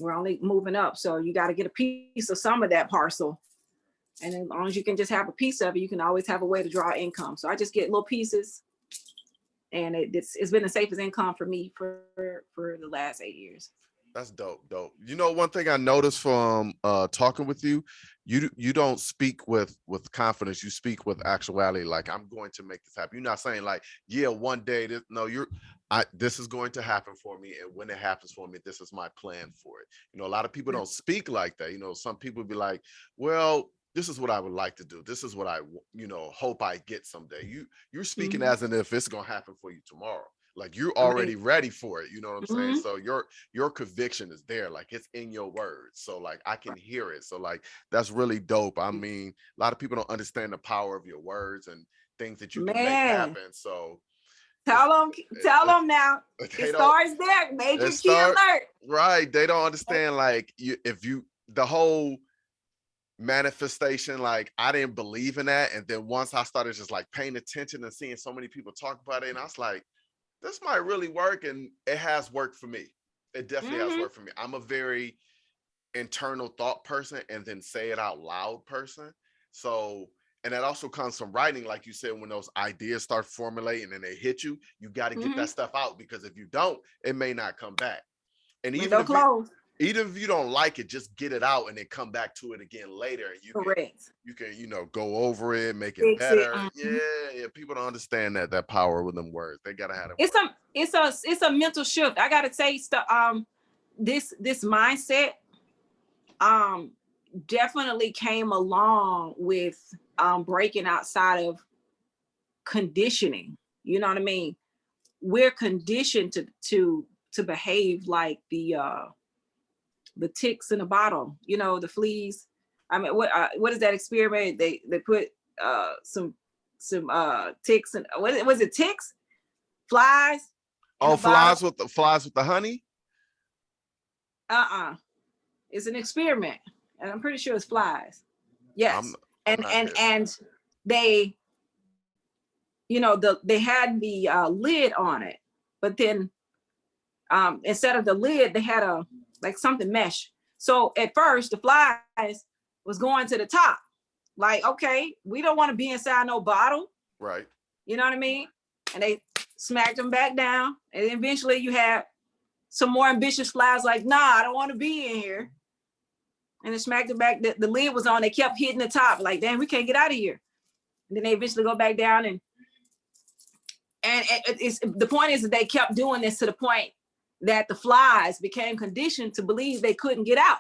we're only moving up. So you got to get a piece of some of that parcel. And as long as you can just have a piece of it, you can always have a way to draw income. So I just get little pieces, and it's been the safest income for me for the last 8 years. That's dope. One thing I noticed from talking with you, you don't speak with confidence. You speak with actuality. Like, I'm going to make this happen. You're not saying like, yeah, one day this is going to happen for me, and when it happens for me, this is my plan for it. A lot of people don't speak like that. Some people be like, well, this is what I would like to do. This is what I hope I get someday. You're speaking as in if it's gonna happen for you tomorrow. Like, you're already ready for it. You know what I'm saying? So your conviction is there, like it's in your words. So like I can hear it. So like that's really dope. I mean, a lot of people don't understand the power of your words and things that you can make happen. So tell them now. It starts there. Major key alert. Right. They don't understand like the whole manifestation, like I didn't believe in that. And then once I started just like paying attention and seeing so many people talk about it, and I was like, this might really work. And it has worked for me. It definitely has worked for me. I'm a very internal thought person and then say it out loud person. So, and that also comes from writing. Like you said, when those ideas start formulating and they hit you, you got to get that stuff out, because if you don't, it may not come back. And even if you don't like it, just get it out and then come back to it again later. And you can go over it, make it better. Yeah. People don't understand that power with them words. They gotta have it. It's a mental shift. I gotta say, this mindset definitely came along with breaking outside of conditioning. You know what I mean? We're conditioned to behave like the ticks in the bottle, the fleas. I mean, what is that experiment? They put some ticks and what was it? Ticks, flies. Oh, flies with the honey. It's an experiment, and I'm pretty sure it's flies. Yes, and they, they had the lid on it, but then instead of the lid, they had something mesh. So at first, the flies was going to the top. Like, okay, we don't want to be inside no bottle. Right. You know what I mean? And they smacked them back down. And eventually you had some more ambitious flies like, nah, I don't want to be in here. And they smacked them back. The lid was on. They kept hitting the top. Like, damn, we can't get out of here. And then they eventually go back down. And the point is that they kept doing this to the point that the flies became conditioned to believe they couldn't get out.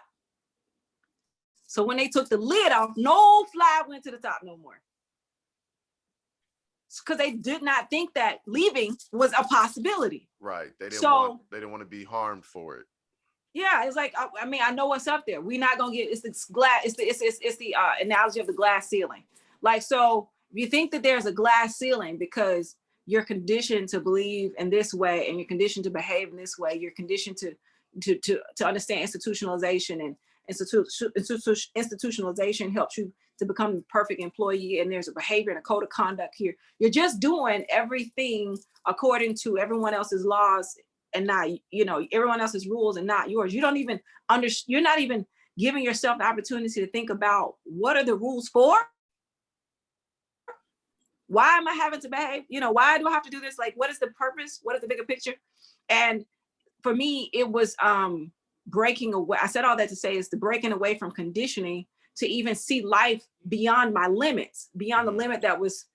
So when they took the lid off, no fly went to the top no more. Because they did not think that leaving was a possibility. Right. They didn't want to be harmed for it. Yeah, it's like, I mean, I know what's up there. We're not gonna get, it's the analogy of the glass ceiling. Like, so if you think that there's a glass ceiling because you're conditioned to believe in this way and you're conditioned to behave in this way, you're conditioned to understand institutionalization, and institutionalization helps you to become the perfect employee, and there's a behavior and a code of conduct here. You're just doing everything according to everyone else's laws and not, everyone else's rules and not yours. You don't even you're not even giving yourself the opportunity to think about what are the rules for? Why am I having to behave? Why do I have to do this? Like, what is the purpose? What is the bigger picture? And for me, it was breaking away. I said all that to say is the breaking away from conditioning to even see life beyond my limits, beyond the limit that was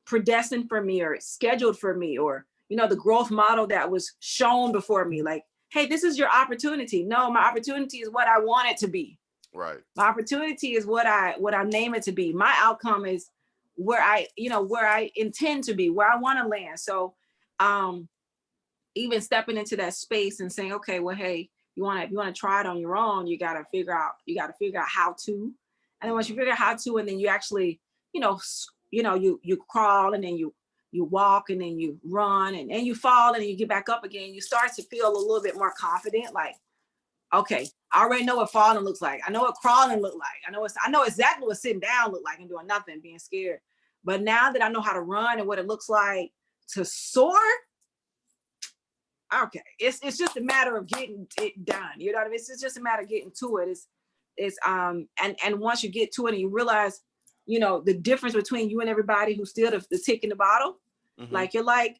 predestined for me or scheduled for me, or, you know, the growth model that was shown before me. Like, hey, this is your opportunity. No, my opportunity is what I want it to be. Right. My opportunity is what I name it to be. My outcome is where I intend to be, where I want to land. So even stepping into that space and saying, okay, well, hey, you want to try it on your own, you got to figure out how to. And then once you figure out how to, and then you actually, you crawl, and then you walk, and then you run, and you fall, and then you get back up again. You start to feel a little bit more confident. Like, okay, I already know what falling looks like. I know what crawling look like. I know exactly what sitting down look like and doing nothing, being scared. But now that I know how to run and what it looks like to soar, okay, it's just a matter of getting it done. You know what I mean? It's just a matter of getting to it. And once you get to it and you realize, you know, the difference between you and everybody who's still the tick in the bottle, like, you're like,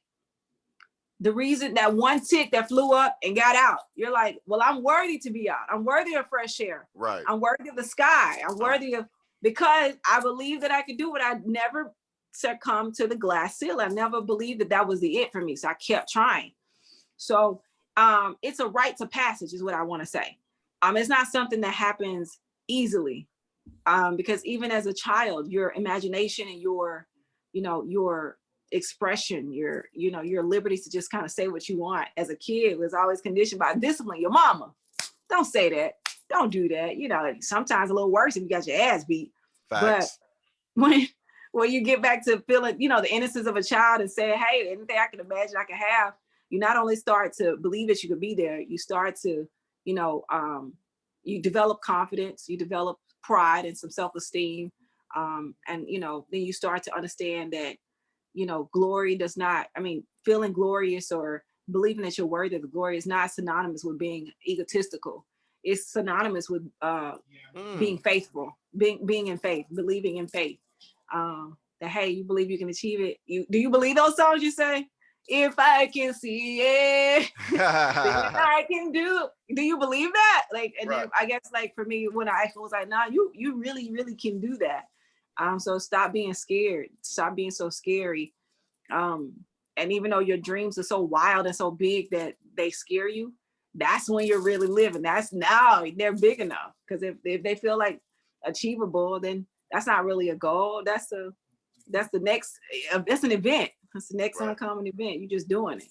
the reason that one tick that flew up and got out, you're like, well, I'm worthy to be out. I'm worthy of fresh air. Right. I'm worthy of the sky. I'm worthy of, because I believe that I could do it. I never succumbed to the glass ceiling. I never believed that was the it for me. So I kept trying. So it's a rite of passage is what I want to say. It's not something that happens easily, because even as a child, your imagination and your expression, your liberties to just kind of say what you want as a kid was always conditioned by discipline. Your mama, don't say that, don't do that. You know, sometimes a little worse if you got your ass beat. Facts. But when you get back to feeling, the innocence of a child and say, hey, anything I can imagine I can have, you not only start to believe that you could be there, you start to, you develop confidence, you develop pride and some self-esteem. And, then you start to understand that, glory does not, feeling glorious or believing that you're worthy of the glory is not synonymous with being egotistical. It's synonymous with being faithful, being in faith, believing in faith. That, hey, you believe you can achieve it. Do you believe those songs you say? If I can see it, then I can do you believe that? Like, and then I guess, like, for me, when I was like, nah, you really, really can do that. So stop being scared. Stop being so scary. And even though your dreams are so wild and so big that they scare you, that's when you're really living. That's now they're big enough. Because if they feel like achievable, then that's not really a goal. That's an event. It's the next uncommon event. You're just doing it.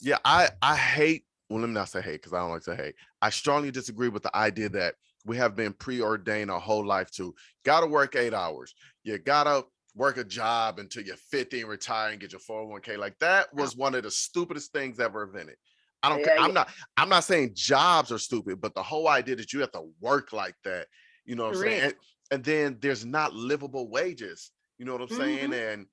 Yeah, I hate, well, let me not say hate, because I don't like to hate. I strongly disagree with the idea that we have been preordained our whole life to gotta work 8 hours. You gotta work a job until you're 50 and retire and get your 401k. Like, that was one of the stupidest things ever invented. I don't care. I'm not saying jobs are stupid, but the whole idea that you have to work like that, you know what I'm saying? And then there's not livable wages, you know what I'm saying? And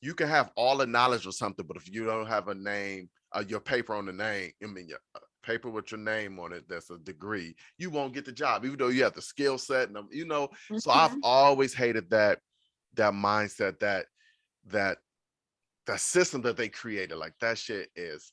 you can have all the knowledge or something, but if you don't have a name, your paper on the name, your paper with your name on it, that's a degree, you won't get the job, even though you have the skill set. And so I've always hated that mindset, that system that they created. Like, that shit is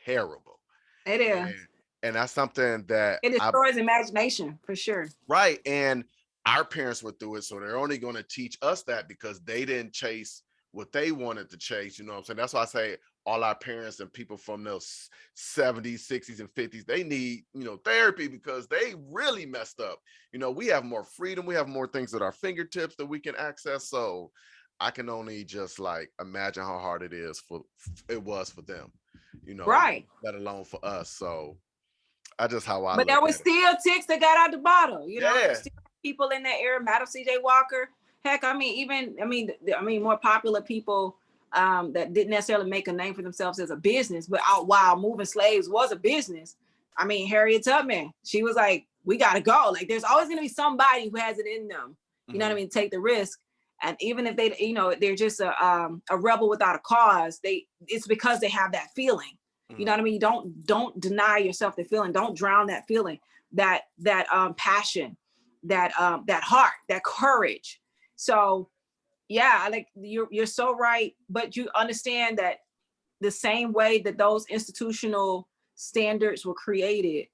terrible. It is. And that's something that it destroys imagination for sure. Right. And our parents went through it, so they're only going to teach us that because they didn't chase what they wanted to chase. You know what I'm saying? That's why I say all our parents and people from those 70s, 60s, and 50s, they need, therapy, because they really messed up. We have more freedom. We have more things at our fingertips that we can access. So I can only just, like, imagine how hard it was for them, let alone for us. So that's just how I But there was still ticks that got out the bottle, still people in that era, Madam C.J. Walker. Heck, more popular people that didn't necessarily make a name for themselves as a business, but while moving slaves was a business. Harriet Tubman, she was like, we got to go. Like, there's always going to be somebody who has it in them, you know what I mean, take the risk. And even if they, they're just a rebel without a cause, it's because they have that feeling. You know what I mean? Don't deny yourself the feeling. Don't drown that feeling, that passion, that heart, that courage. So yeah, like, you're so right. But you understand that the same way that those institutional standards were created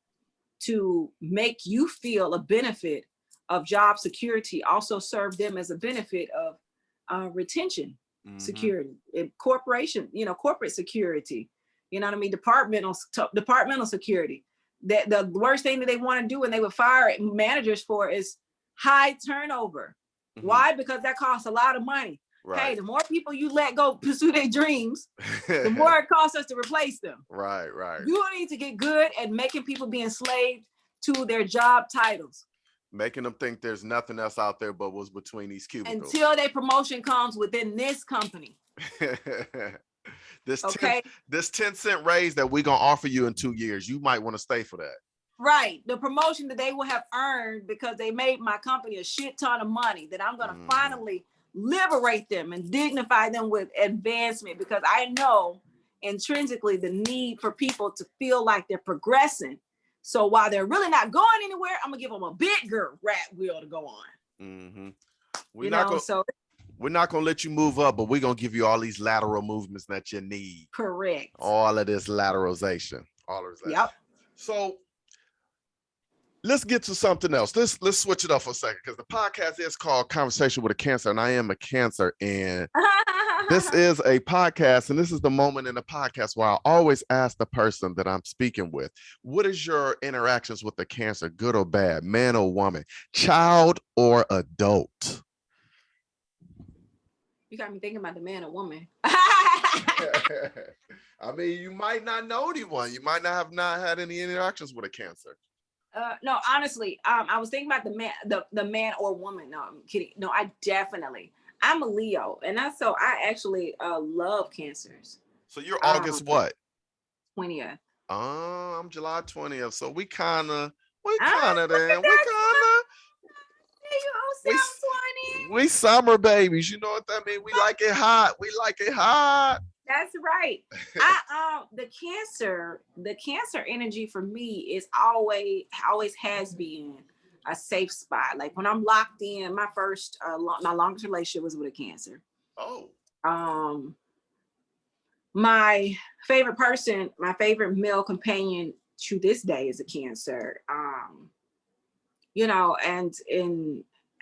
to make you feel a benefit of job security also serve them as a benefit of retention security, corporation, corporate security, you know what I mean? Departmental security. That the worst thing that they want to do and they would fire managers for is high turnover. Why? Because that costs a lot of money. Right. Hey, the more people you let go pursue their dreams, the more it costs us to replace them. Right. You need to get good at making people be enslaved to their job titles. Making them think there's nothing else out there but what's between these cubicles. Until their promotion comes within this company. This 10-cent raise that we're going to offer you in 2 years, you might want to stay for that. Right. The promotion that they will have earned because they made my company a shit ton of money, that I'm going to finally liberate them and dignify them with advancement, because I know intrinsically the need for people to feel like they're progressing. So while they're really not going anywhere, I'm going to give them a bigger rat wheel to go on. We're not going to let you move up, but we're going to give you all these lateral movements that you need. Correct. All of this lateralization. Yep. So let's get to something else. Let's switch it up for a second, because the podcast is called Conversation with a Cancer, and I am a Cancer, and this is a podcast, and this is the moment in the podcast where I always ask the person that I'm speaking with, what is your interactions with the Cancer, good or bad, man or woman, child or adult? You got me thinking about the man or woman. I mean, you might not know anyone. You might not have had any interactions with a Cancer. No, honestly, I was thinking about the man or woman. No, I'm kidding. No, I'm a Leo, and I actually love Cancers. So you're August what? 20th. I'm July 20th. So we kind of there. We summer babies. You know what that means? We like it hot. That's right. The Cancer energy for me is always has been a safe spot. Like when I'm locked in, my longest relationship was with a Cancer. Oh. My favorite person, my favorite male companion to this day is a Cancer.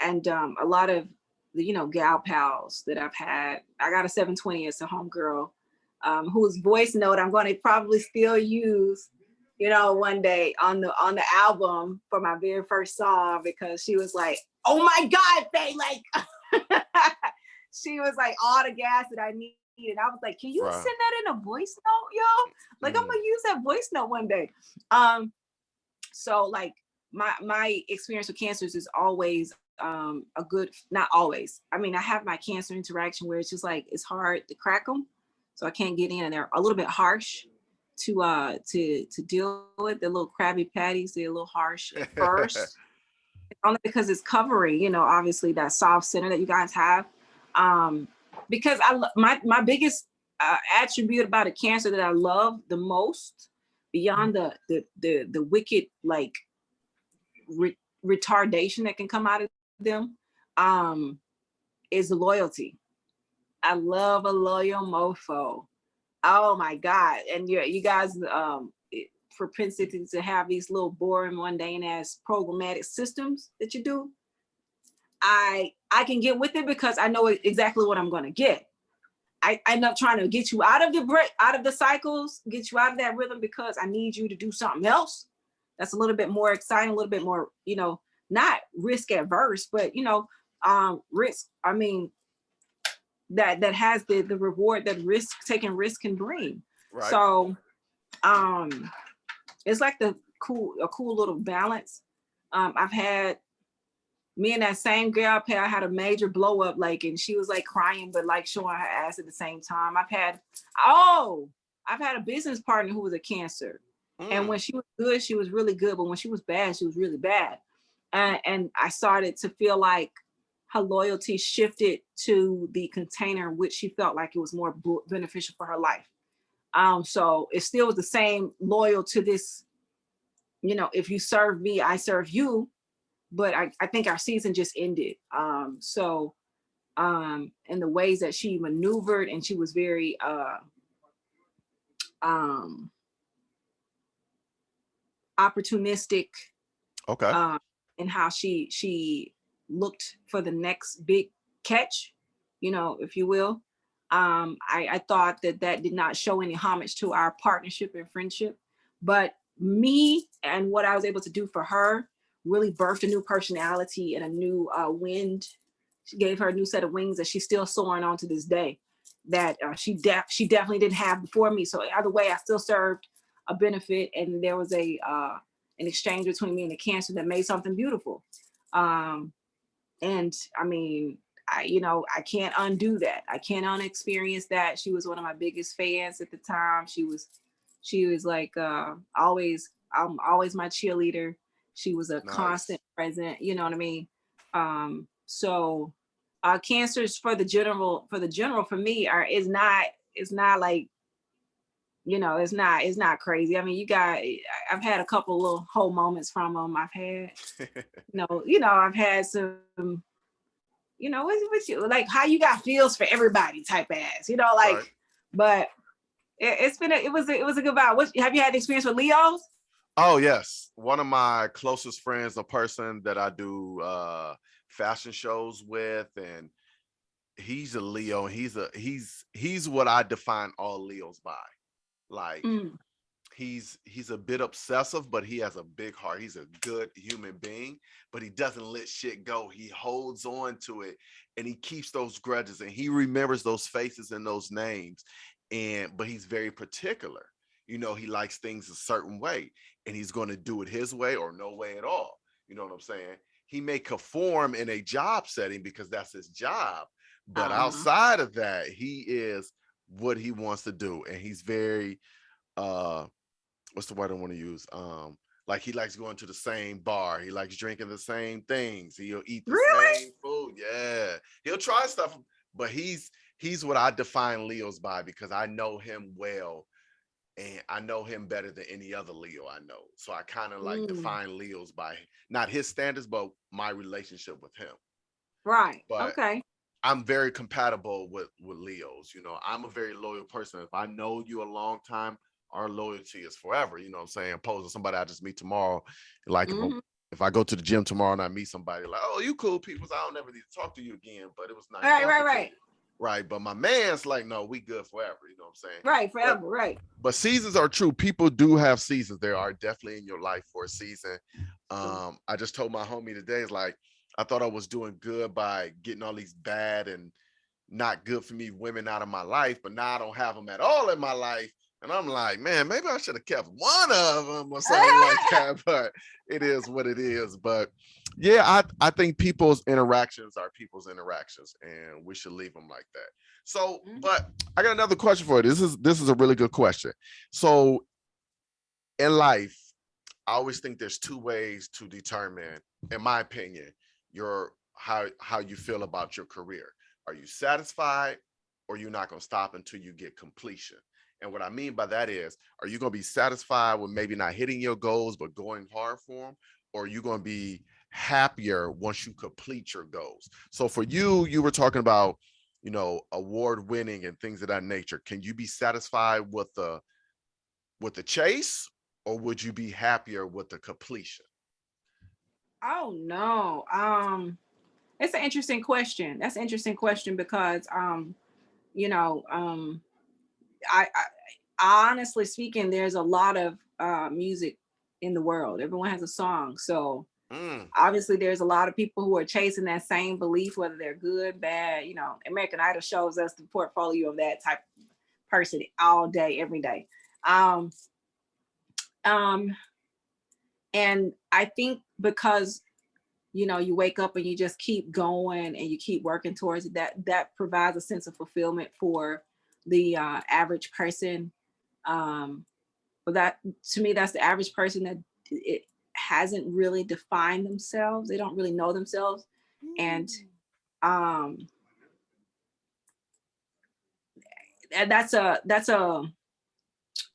And a lot of the, gal pals that I've had. I got a 720 as a homegirl, whose voice note I'm going to probably still use, one day on the album for my very first song, because she was like, "Oh my God, Faye!" Like, she was like all the gas that I needed. I was like, "Can you send that in a voice note, yo? Like, I'm gonna use that voice note one day." So like my experience with Cancers is always a good, not always. I mean, I have my Cancer interaction where it's just like, it's hard to crack them. So I can't get in, and they're a little bit harsh to deal with. They're little Krabby Patties. They're a little harsh at first, only because it's covering, obviously that soft center that you guys have. Because my biggest attribute about a Cancer that I love the most, beyond the wicked like retardation that can come out of them, is the loyalty. I love a loyal mofo. Oh my God. And you guys propensity to have these little boring, mundane ass programmatic systems that you do. I can get with it because I know exactly what I'm going to get. I'm not trying to get you out of the cycles, get you out of that rhythm, because I need you to do something else that's a little bit more exciting, a little bit more, not risk adverse, but risk. I mean, that has the reward that taking risk can bring. Right. So it's like a cool little balance. I've had me and that same girl pair, I had a major blow up, like, and she was like crying, but like showing her ass at the same time. I've had a business partner who was a Cancer. And when she was good, she was really good. But when she was bad, she was really bad. And I started to feel like her loyalty shifted to the container in which she felt like it was more beneficial for her life. So it still was the same loyal to this, if you serve me, I serve you. But I think our season just ended. In the ways that she maneuvered, and she was very opportunistic. Okay. And how she looked for the next big catch, if you will. I thought that did not show any homage to our partnership and friendship, but me and what I was able to do for her really birthed a new personality and a new wind. She gave her a new set of wings that she's still soaring on to this day, that she definitely didn't have before me. So either way, I still served a benefit, and there was an exchange between me and the Cancer that made something beautiful. And I mean, I can't undo that. I can't unexperience that. She was one of my biggest fans at the time. She was like always, I'm always my cheerleader. She was a constant present, you know what I mean? So Cancers for the general for me is not like, it's not crazy. I mean, I've had a couple little whole moments from them. I've had, I've had some, with you, like how you got feels for everybody type ass, like, right. But it was a good vibe. Have you had experience with Leos? Oh yes. One of my closest friends, a person that I do fashion shows with, and he's a Leo, and he's what I define all Leos by. Like he's a bit obsessive, but he has a big heart. He's a good human being, but he doesn't let shit go. He holds on to it, and he keeps those grudges, and he remembers those faces and those names. But he's very particular. He likes things a certain way, and he's going to do it his way or no way at all. You know what I'm saying? He may conform in a job setting because that's his job, but outside of that, he is what he wants to do, and he's very what's the word I want to use? Like he likes going to the same bar, he likes drinking the same things, he'll eat the same food. Yeah, he'll try stuff, but he's what I define Leos by, because I know him well, and I know him better than any other Leo I know. So I kind of like define Leos by not his standards, but my relationship with him. Right. But okay. I'm very compatible with Leos. I'm a very loyal person. If I know you a long time, our loyalty is forever. You know what I'm saying? Opposed to somebody I just meet tomorrow. Like if I go to the gym tomorrow and I meet somebody like, oh, you cool people, I don't ever need to talk to you again, but it was nice. Right. But my man's like, no, we good forever. You know what I'm saying? Right. Forever. Right. But seasons are true. People do have seasons. They are definitely in your life for a season. I just told my homie today, it's like, I thought I was doing good by getting all these bad and not good for me women out of my life, but now I don't have them at all in my life. And I'm like, man, maybe I should have kept one of them or something like that. But it is what it is. But yeah, I think people's interactions are people's interactions, and we should leave them like that. So, but I got another question for you. This is a really good question. So in life, I always think there's two ways to determine, in my opinion, how you feel about your career. Are you satisfied, or you're not going to stop until you get completion? And what I mean by that is, are you going to be satisfied with maybe not hitting your goals, but going hard for them? Or are you going to be happier once you complete your goals? So for you were talking about, award winning and things of that nature. Can you be satisfied with the chase, or would you be happier with the completion? Oh no. It's an interesting question. That's an interesting question because I honestly speaking, there's a lot of music in the world. Everyone has a song. So obviously there's a lot of people who are chasing that same belief, whether they're good, bad. American Idol shows us the portfolio of that type of person all day, every day. And I think because you wake up and you just keep going and you keep working towards it, that provides a sense of fulfillment for the average person. But that, to me, that's the average person that it hasn't really defined themselves. They don't really know themselves. And that's a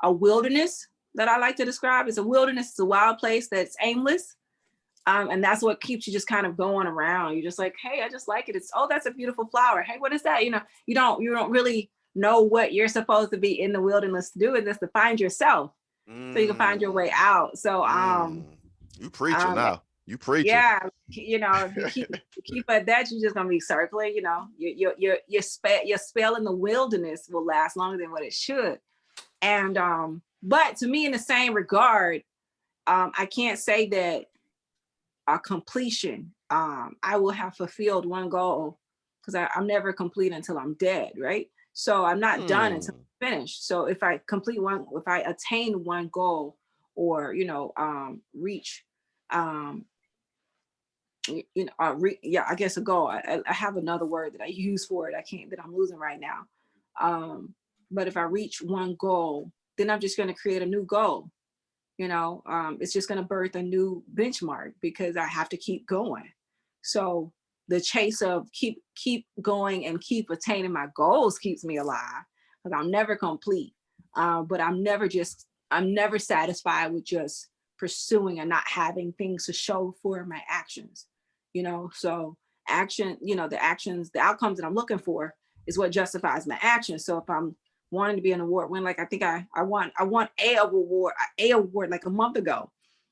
wilderness that I like to describe. It's a wilderness. It's a wild place that's aimless. And that's what keeps you just kind of going around. You're just like, hey, I just like it. That's a beautiful flower. Hey, what is that? You don't really know what you're supposed to be in the wilderness to do, and just to find yourself. so you can find your way out. So you preaching now. You preaching. Yeah, you know, if you keep at that, you're just gonna be circling. You know, your spell in the wilderness will last longer than what it should. And but to me, in the same regard, I can't say that a completion. I will have fulfilled one goal because I'm never complete until I'm dead, right? So I'm not done until I'm finished. So if I attain one goal, or reach, I guess a goal. I have another word that I use for it. That I'm losing right now. But if I reach one goal, then I'm just going to create a new goal. It's just going to birth a new benchmark because I have to keep going. So the chase of keep going and keep attaining my goals keeps me alive, because I'm never complete. But I'm never satisfied with just pursuing and not having things to show for my actions. So action, the outcomes that I'm looking for is what justifies my action. So if I'm wanting to be an award winner, like I think I won a award like a month ago,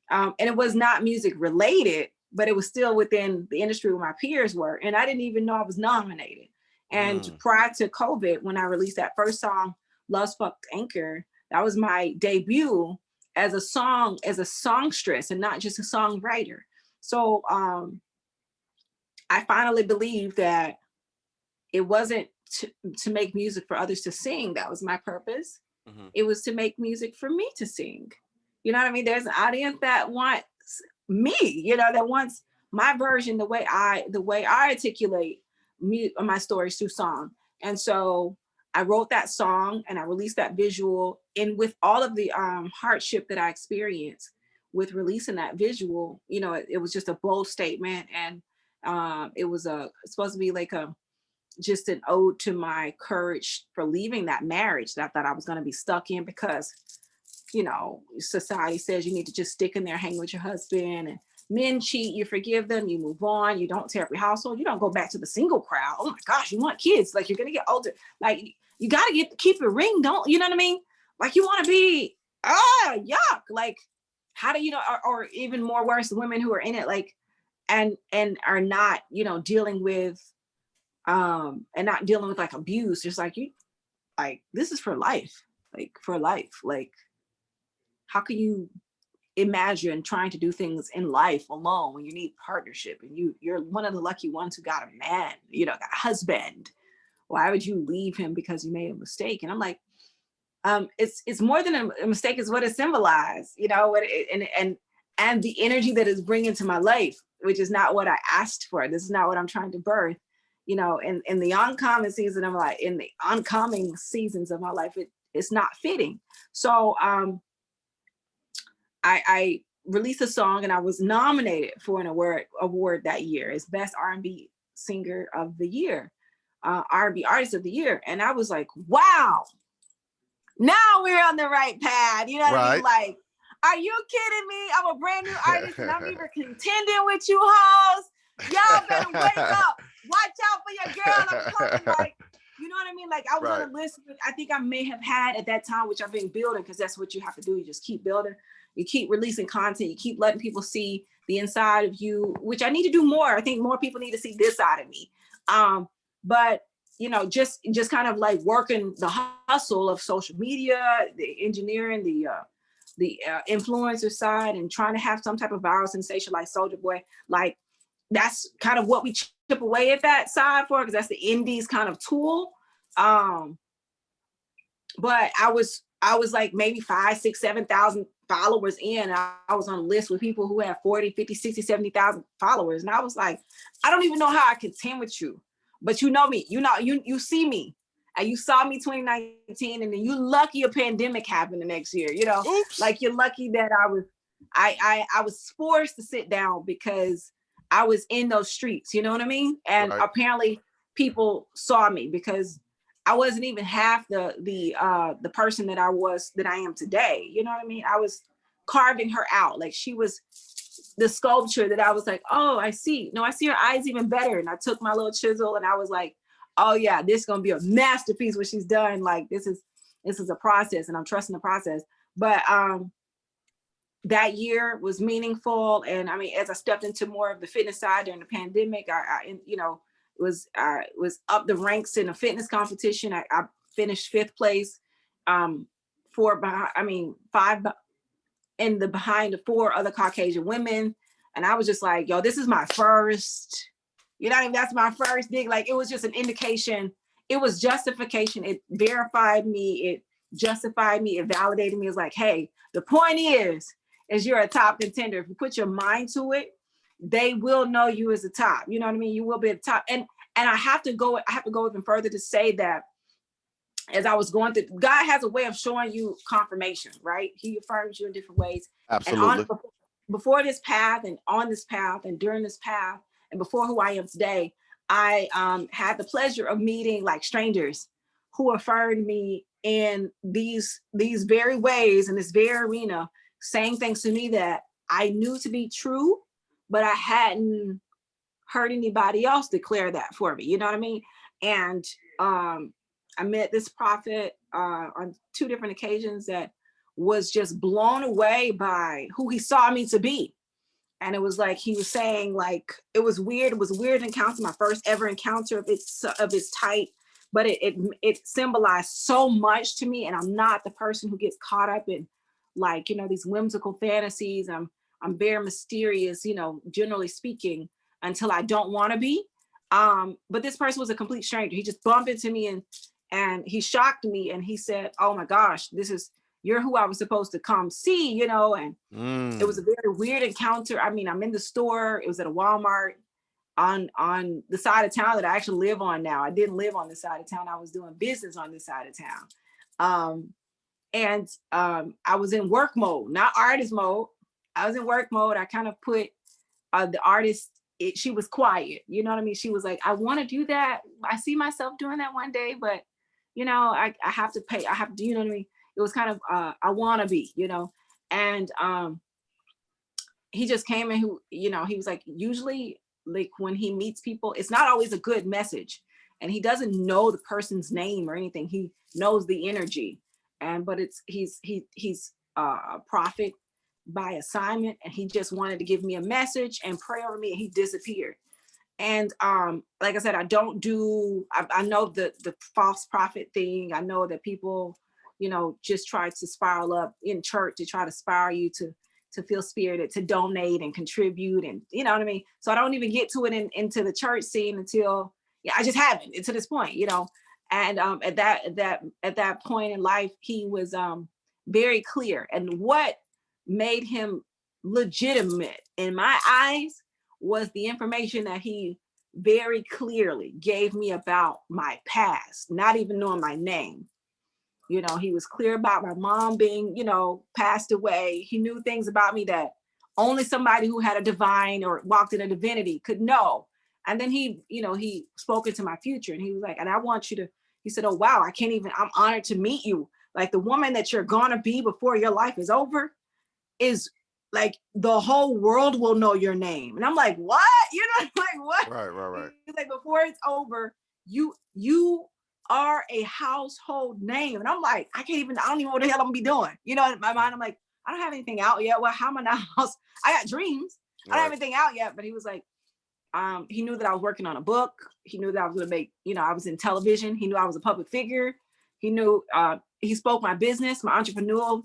and it was not music related, but it was still within the industry where my peers were, and I didn't even know I was nominated. And prior to COVID, when I released that first song, "Love's Fucked Anchor," that was my debut as a songstress and not just a songwriter. So I finally believed that it wasn't to make music for others to sing. That was my purpose. It was to make music for me to sing. You know what I mean? There's an audience that wants me, that wants my version, the way I articulate my stories through song. And so I wrote that song and I released that visual. And with all of the hardship that I experienced with releasing that visual, it was just a bold statement. And it was supposed to be like just an ode to my courage for leaving that marriage that I thought I was going to be stuck in, because, society says you need to just stick in there, hang with your husband, and men cheat, you forgive them, you move on, you don't tear up your household, you don't go back to the single crowd. Oh my gosh, you want kids, like you're going to get older, like you got to keep your ring, don't, you know what I mean? Like you want to be, yuck. Like how do or even more worse, the women who are in it, like, and are not, dealing with, and not dealing with like abuse, just like this is for life, like how can you imagine trying to do things in life alone when you need partnership, and you're one of the lucky ones who got a man, got a husband? Why would you leave him because you made a mistake? And I'm like, it's more than a mistake, is what it symbolized, and the energy that is bringing to my life, which is not what I asked for. This is not what I'm trying to birth. In the oncoming season of my life, in the oncoming seasons of my life, it's not fitting. So I released a song and I was nominated for an award that year as Best R&B Singer of the Year, R&B Artist of the Year. And I was like, wow, now we're on the right path. You know what I mean? Like, are you kidding me? I'm a brand new artist and I'm even contending with you hoes. Y'all better wake up. Watch out for your girl. I'm coming. Like, you know what I mean? Like I was on a list. I think I may have had at that time, which I've been building, because that's what you have to do. You just keep building. You keep releasing content. You keep letting people see the inside of you, which I need to do more. I think more people need to see this side of me. But just kind of like working the hustle of social media, the engineering, the influencer side, and trying to have some type of viral sensation like Soulja Boy. Like that's kind of what we chip away at that side for, because that's the indies kind of tool. But I was like maybe 5, 6, 7,000 followers in. I was on a list with people who have 40, 50, 60, 70,000 followers. And I was like, I don't even know how I contend with you, but you know me, you see me, and you saw me 2019, and then you lucky a pandemic happened the next year, Oops. Like you're lucky that I was forced to sit down because I was in those streets, you know what I mean? And apparently people saw me, because I wasn't even half the person that I am today. You know what I mean? I was carving her out. Like she was the sculpture that I was like, oh, I see. No, I see her eyes even better. And I took my little chisel and I was like, oh yeah, this is gonna be a masterpiece what she's done. Like this is a process, and I'm trusting the process. But that year was meaningful. And I mean, as I stepped into more of the fitness side during the pandemic, I you know, was up the ranks in a fitness competition. I finished 5th place, behind the 4 other Caucasian women. And I was just like, yo, this is my first, you know what I mean? That's my first thing. Like, it was just an indication. It was justification. It verified me. It justified me. It validated me. It's like, hey, the point is you're a top contender. If you put your mind to it, they will know you as a top. You know what I mean? You will be at the top. And I have to go even further to say that as I was going through, God has a way of showing you confirmation, right? He affirms you in different ways. Absolutely. And before this path and on this path and during this path and before who I am today, I had the pleasure of meeting like strangers who affirmed me in these very ways, in this very arena, saying things to me that I knew to be true, but I hadn't heard anybody else declare that for me. You know what I mean? And I met this prophet on 2 different occasions that was just blown away by who he saw me to be. And it was like, he was saying, like, it was weird. It was a weird encounter, my first ever encounter of its type, but it symbolized so much to me. And I'm not the person who gets caught up in, like, you know, these whimsical fantasies. I'm very mysterious, you know, generally speaking, until I don't want to be. But this person was a complete stranger. He just bumped into me and he shocked me, and he said, oh my gosh, you're who I was supposed to come see, you know. And it was a very weird encounter. I mean, I'm in the store, it was at a Walmart on the side of town that I actually live on now. I didn't live on this side of town. I was doing business on this side of town. And I was in work mode, not artist mode. I was in work mode. I kind of put the artist, she was quiet. You know what I mean? She was like, I want to do that. I see myself doing that one day, but you know, I have to pay. I have to, you know what I mean? It was kind of, I want to be, you know? And he just came and you know, he was like, usually like when he meets people, it's not always a good message. And he doesn't know the person's name or anything. He knows the energy. But he's a prophet by assignment, and he just wanted to give me a message and pray over me, and he disappeared. And like I said, I don't do, I know the false prophet thing. I know that people, you know, just try to spiral up in church to try to spiral you to feel spirited, to donate and contribute, and you know what I mean? So I don't even get to it into the church scene until, I just haven't to this point, you know. And at that point in life, he was very clear. And what made him legitimate in my eyes was the information that he very clearly gave me about my past, not even knowing my name. You know, he was clear about my mom being, you know, passed away. He knew things about me that only somebody who had a divine or walked in a divinity could know. And then he, you know, he spoke into my future, and he was like, and I want you to, he said, oh, wow, I'm honored to meet you. Like, the woman that you're gonna be before your life is over is like, the whole world will know your name. And I'm like, what? You know, like, what? Right. He's like, before it's over, you are a household name. And I'm like, I don't even know what the hell I'm gonna be doing. You know, in my mind, I'm like, I don't have anything out yet. Well, how am I not I got dreams. I don't have anything out yet. But he was like, he knew that I was working on a book. He knew that I was gonna make, you know, I was in television. He knew I was a public figure. He knew, he spoke my business, my entrepreneurial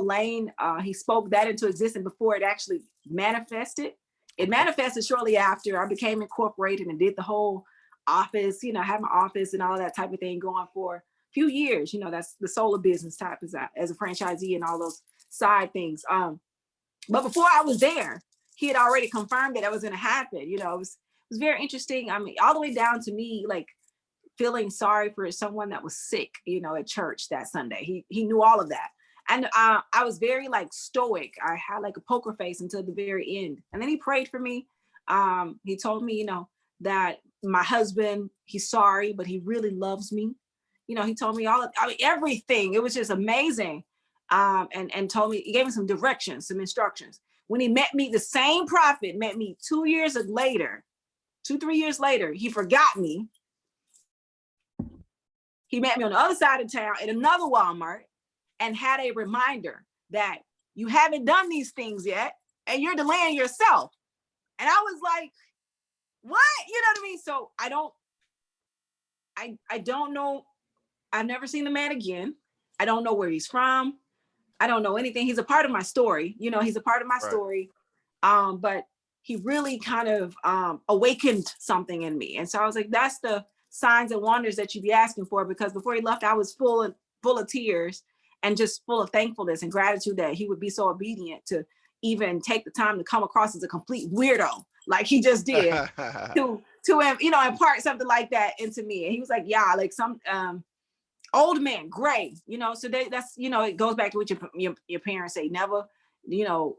lane. He spoke that into existence before it actually manifested. It manifested shortly after I became incorporated and did the whole office, you know, I had my office and all that type of thing going for a few years. You know, that's the solar business type as a franchisee and all those side things. But before I was there, he had already confirmed that was going to happen. You know, it was very interesting. I mean, all the way down to me, like, feeling sorry for someone that was sick, you know, at church that Sunday. He knew all of that. And I was very like stoic. I had like a poker face until the very end. And then he prayed for me. He told me, you know, that my husband, he's sorry, but he really loves me. You know, he told me everything. It was just amazing. And told me, he gave me some directions, some instructions. When he met me, the same prophet met me 2 years later, 3 years later, he forgot me. He met me on the other side of town at another Walmart. and had a reminder that you haven't done these things yet and you're delaying yourself. And I was like, what? You know what I mean? So I don't know. I've never seen the man again. I don't know where he's from. I don't know anything. He's a part of my story. You know, he's a part of my story. But he really kind of awakened something in me. And so I was like, that's the signs and wonders that you be asking for, because before he left, I was full of tears and just full of thankfulness and gratitude that he would be so obedient to even take the time to come across as a complete weirdo like he just did to you know, impart something like that into me. And he was like, yeah, like some old man, gray, you know. So that's, you know, it goes back to what your parents say, never, you know,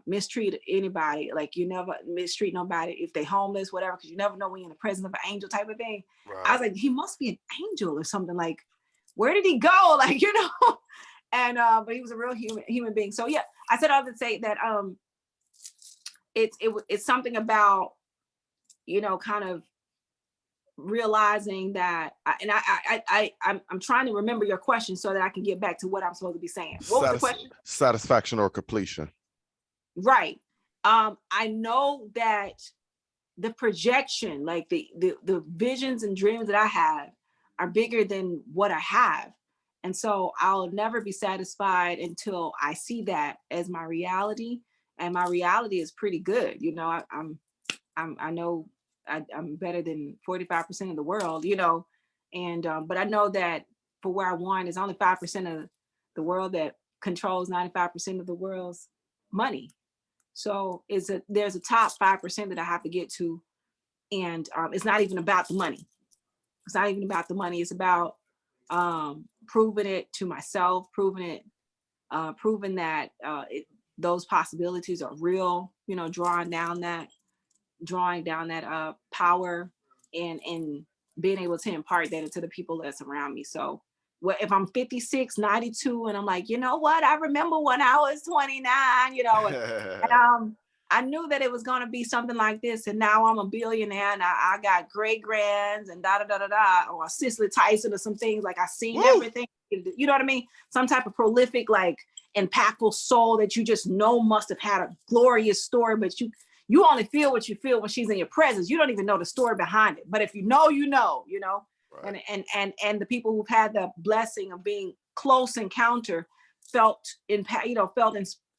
mistreat anybody. Like you never mistreat nobody if they homeless, whatever, because you never know when you're in the presence of an angel type of thing. Right. I was like, he must be an angel or something. Like, where did he go? Like, you know. And but he was a real human being. So yeah, I said I would say that it's something about, you know, kind of realizing that, I'm trying to remember your question so that I can get back to what I'm supposed to be saying. What was the question? Satisfaction or completion. Right. I know that the projection, like the visions and dreams that I have are bigger than what I have. And so I'll never be satisfied until I see that as my reality. And my reality is pretty good. You know, I know I'm better than 45% of the world, you know, and but I know that for where I want is only 5% of the world that controls 95% of the world's money. So there's a top 5% that I have to get to, and it's not even about the money. It's not even about the money. It's about proving it to myself, proving that those possibilities are real. You know, drawing down that power and being able to impart that into the people that's around me. So if I'm 56, 92, and I'm like, you know what, I remember when I was 29, you know, and I knew that it was going to be something like this. And now I'm a billionaire and I got great grands and or Cicely Tyson or some things, like I seen everything, you know what I mean? Some type of prolific, like impactful soul that you just know must have had a glorious story, but you only feel what you feel when she's in your presence. You don't even know the story behind it. But if you know, you know, right. And the people who've had the blessing of being close encounter felt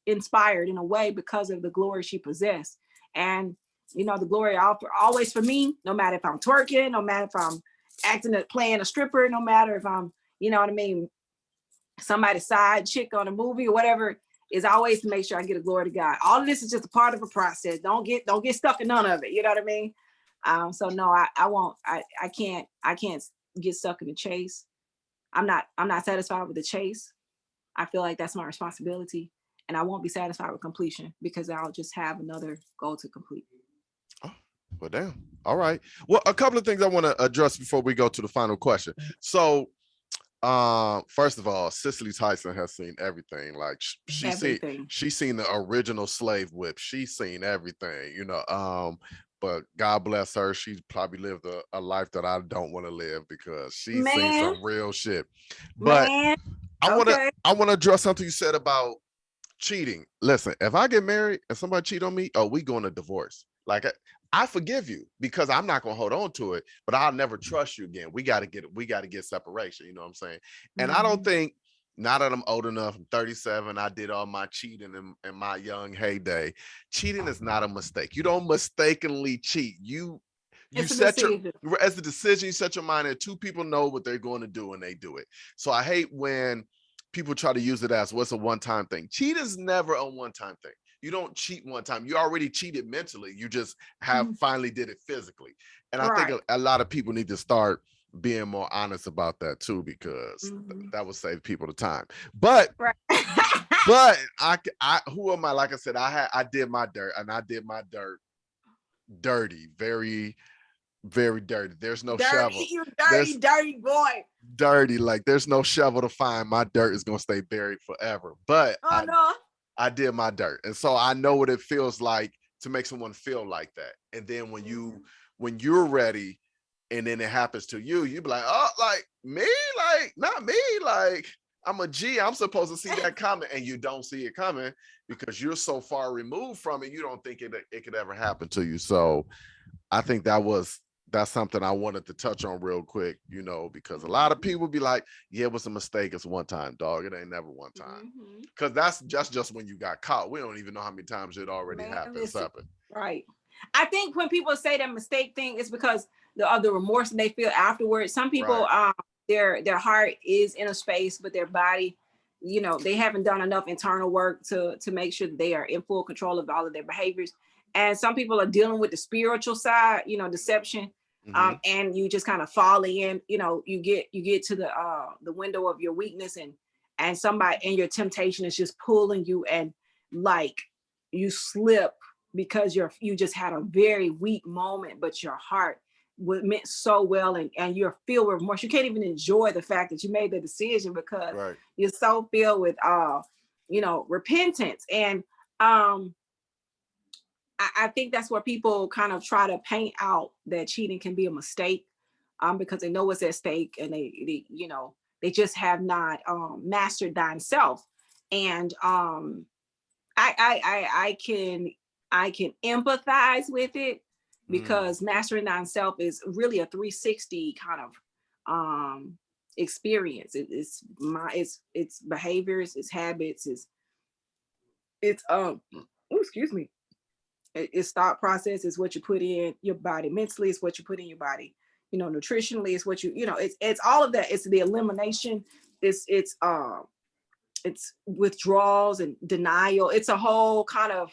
inspired in a way because of the glory she possessed. And, you know, the glory always for me, no matter if I'm twerking, no matter if I'm playing a stripper, no matter if I'm, you know what I mean, somebody's side chick on a movie or whatever, is always to make sure I get a glory to God. All of this is just a part of a process. Don't get stuck in none of it. You know what I mean? So no, I won't. I can't get stuck in the chase. I'm not satisfied with the chase. I feel like that's my responsibility, and I won't be satisfied with completion because I'll just have another goal to complete. Oh, well, damn. All right. Well, a couple of things I want to address before we go to the final question. So, first of all, Cicely Tyson has seen everything. Like she's seen the original slave whip. She's seen everything, you know. But God bless her. She probably lived a life that I don't want to live because she's seen some real shit. But I want to address something you said about cheating. Listen, if I get married and somebody cheat on me, we going to divorce. Like I forgive you because I'm not gonna hold on to it, but I'll never trust you again. We gotta get separation. You know what I'm saying? And I don't think, now that I'm old enough, I'm 37, I did all my cheating in my young heyday. Cheating is not a mistake. You don't mistakenly cheat. You set as a decision, you set your mind, and two people know what they're going to do and they do it. So I hate when people try to use it as what's a one-time thing. Cheat is never a one-time thing. You don't cheat one time. You already cheated mentally. You just have finally did it physically. And I think a lot of people need to start being more honest about that too, because that will save people the time. But but I who am I? Like I said, I did my dirt, and I did my dirt dirty, very, very dirty. There's no shovel. You dirty boy. Dirty, like there's no shovel to find. My dirt is gonna stay buried forever. But I did my dirt, and so I know what it feels like to make someone feel like that. And then when you're ready, and then it happens to you, you be like, oh, like me, like not me, like I'm a G. I'm supposed to see that coming, and you don't see it coming because you're so far removed from it. You don't think it could ever happen to you. So I think that's something I wanted to touch on real quick, because a lot of people be like, yeah, it was a mistake. It's one time, dog. It ain't never one time. Because that's just when you got caught. We don't even know how many times it already happened. Right. I think when people say that mistake thing, it's because of the remorse they feel afterwards. Some people, their heart is in a space, but their body, they haven't done enough internal work to make sure that they are in full control of all of their behaviors. And some people are dealing with the spiritual side, deception. And you just kind of fall in, you get to the window of your weakness, and somebody and your temptation is just pulling you, and like you slip because you just had a very weak moment, but your heart meant so well, and you're filled with remorse. You can't even enjoy the fact that you made the decision because you're so filled with repentance. And I think that's where people kind of try to paint out that cheating can be a mistake, because they know what's at stake, and they just have not mastered thyself. And I can empathize with it, because mastering thyself is really a 360 kind of experience. It's behaviors, it's habits, it's excuse me. It's thought process, is what you put in your body mentally, it's what you put in your body, nutritionally, it's what it's all of that. It's the elimination, it's withdrawals and denial. It's a whole kind of,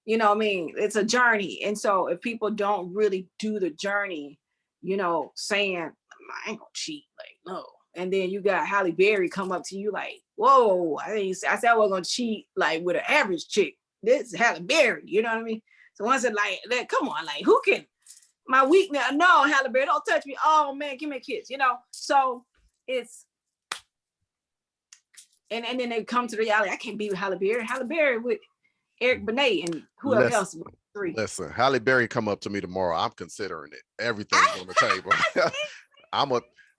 it's a journey. And so if people don't really do the journey, saying, I ain't gonna cheat, like, no. And then you got Halle Berry come up to you like, whoa, I said I wasn't gonna cheat like with an average chick. This is Halle Berry, you know what I mean? So once it like, come on, like, who can, my weakness, no, Halle Berry, don't touch me. Oh man, give me a kiss, So it's, and then they come to the reality, I can't be with Halle Berry. Halle Berry with Eric Benet and whoever else. Listen, Halle Berry come up to me tomorrow. I'm considering it. Everything's on the table.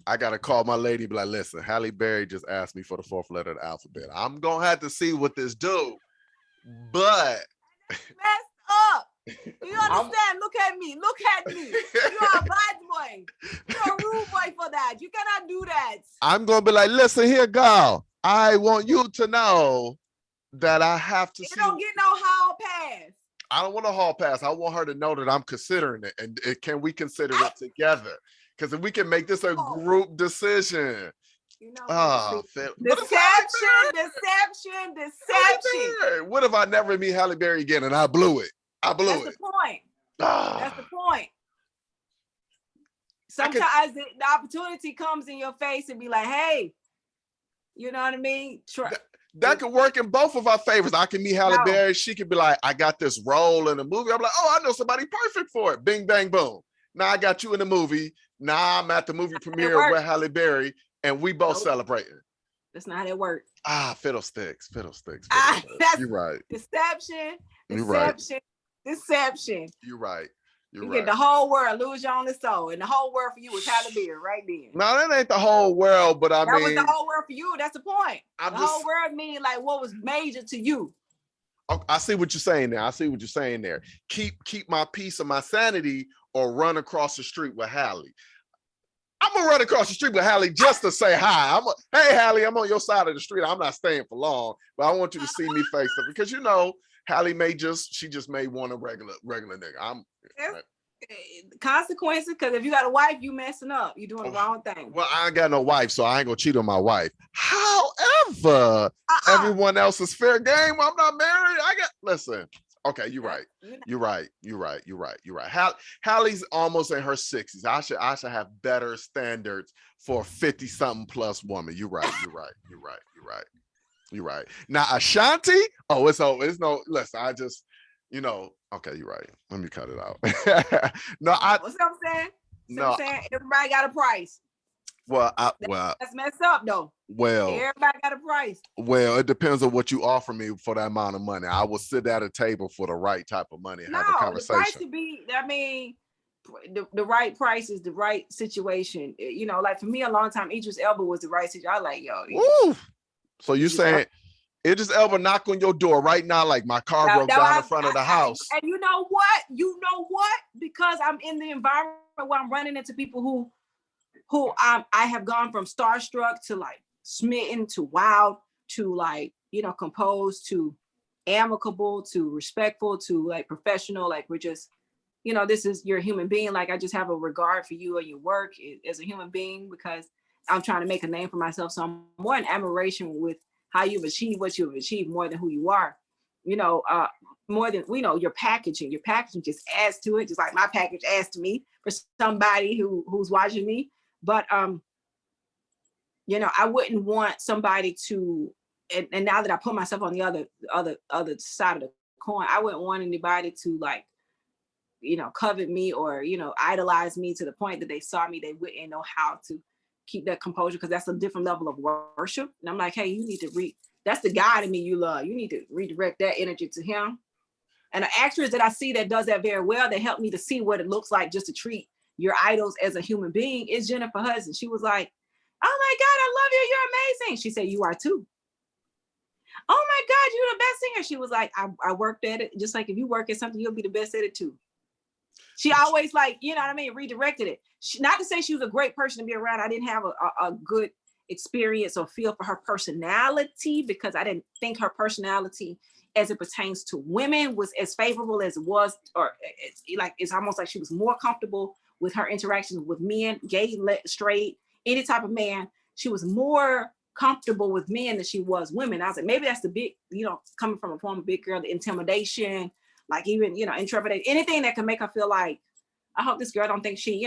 I gotta call my lady, be like, listen, Halle Berry just asked me for the 4th letter of the alphabet. I'm gonna have to see what this do, but messed up. You understand? Look at me. You are a bad boy. You're a rude boy for that. You cannot do that. I'm gonna be like, listen here, girl. I want you to know that I have to see. You don't get no hall pass. I don't want a hall pass. I want her to know that I'm considering it. And can we consider it together? Because if we can make this a group decision. Deception. What if I never meet Halle Berry again and I blew it? That's the point. That's the point. Sometimes the opportunity comes in your face and be like, hey, you know what I mean? That could work in both of our favors. I can meet Halle Berry. She could be like, I got this role in a movie. I'm like, oh, I know somebody perfect for it. Bing, bang, boom. Now I got you in the movie. Now I'm at the movie premiere with Halle Berry, and we both celebrating. That's not how it works. Fiddlesticks. You're right. Deception. You're right. Deception. You're right. You get the whole world, lose your only soul, and the whole world for you was Halle Berry right then. No, that ain't the whole world, but that was the whole world for you. That's the point. Whole world meaning like what was major to you. I see what you're saying there. Keep my peace and my sanity, or run across the street with Halle. I'm gonna run across the street with Halle just to say hi. Hey Halle, I'm on your side of the street. I'm not staying for long, but I want you to see me face to face, because Halle may want a regular nigga. Consequences, because if you got a wife, you messing up. You doing the wrong thing. Well, I ain't got no wife, so I ain't gonna cheat on my wife. However, everyone else is fair game. I'm not married. Listen. Okay, you're right. You're right. Halle's almost in her 60s. I should have better standards for a 50-something plus woman. You're right. Now Ashanti, it's no. Listen, I just, okay, you're right. Let me cut it out. No, what's what I'm saying? No, I'm saying everybody got a price. Well, that's messed up though. Well, everybody got a price. Well, it depends on what you offer me for that amount of money. I will sit at a table for the right type of money and have a conversation. The price could be, the right price is the right situation. Like for me, a long time, Idris Elba was the right situation. I like, yo. So you saying Idris Elba knock on your door right now, like my car broke down in front of the house. And you know what? Because I'm in the environment where I'm running into people who I have gone from starstruck to like smitten to wild to like, composed to amicable to respectful to like professional. Like we're just, this is you're a human being. Like I just have a regard for you and your work as a human being because I'm trying to make a name for myself. So I'm more in admiration with how you've achieved what you've achieved more than who you are. More than your packaging. Your packaging just adds to it, just like my package adds to me for somebody who's watching me. But I wouldn't want somebody to, and now that I put myself on the other side of the coin, I wouldn't want anybody to like, covet me or idolize me to the point that they saw me, they wouldn't know how to keep that composure because that's a different level of worship. And I'm like, hey, you need to that's the God in me you love. You need to redirect that energy to him. And an actress that I see that does that very well, that helped me to see what it looks like just to treat your idols as a human being is Jennifer Hudson. She was like, oh my God, I love you. You're amazing. She said, you are too. Oh my God, you're the best singer. She was like, I worked at it. Just like if you work at something, you'll be the best at it too. She always like, redirected it. Not to say she was a great person to be around. I didn't have a good experience or feel for her personality because I didn't think her personality as it pertains to women was as favorable as it was, or it's almost like she was more comfortable with her interactions with men, gay, straight, any type of man. She was more comfortable with men than she was women. I was like, maybe that's the big, coming from a former big girl, the intimidation, like even, intrepidation, anything that can make her feel like, I hope this girl don't think she,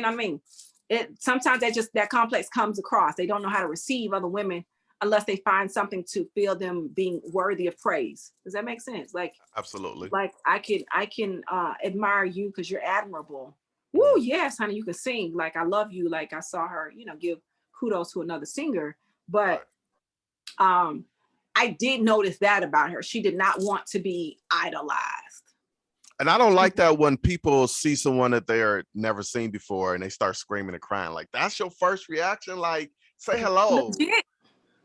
sometimes that complex comes across. They don't know how to receive other women unless they find something to feel them being worthy of praise. Does that make sense? Like, absolutely. Like I can admire you because you're admirable. Woo, yes, honey, you can sing. Like I love you. Like I saw her, give kudos to another singer. But I did notice that about her. She did not want to be idolized. And I don't like that when people see someone that they're never seen before and they start screaming and crying. Like, that's your first reaction? Like, say hello. Legit.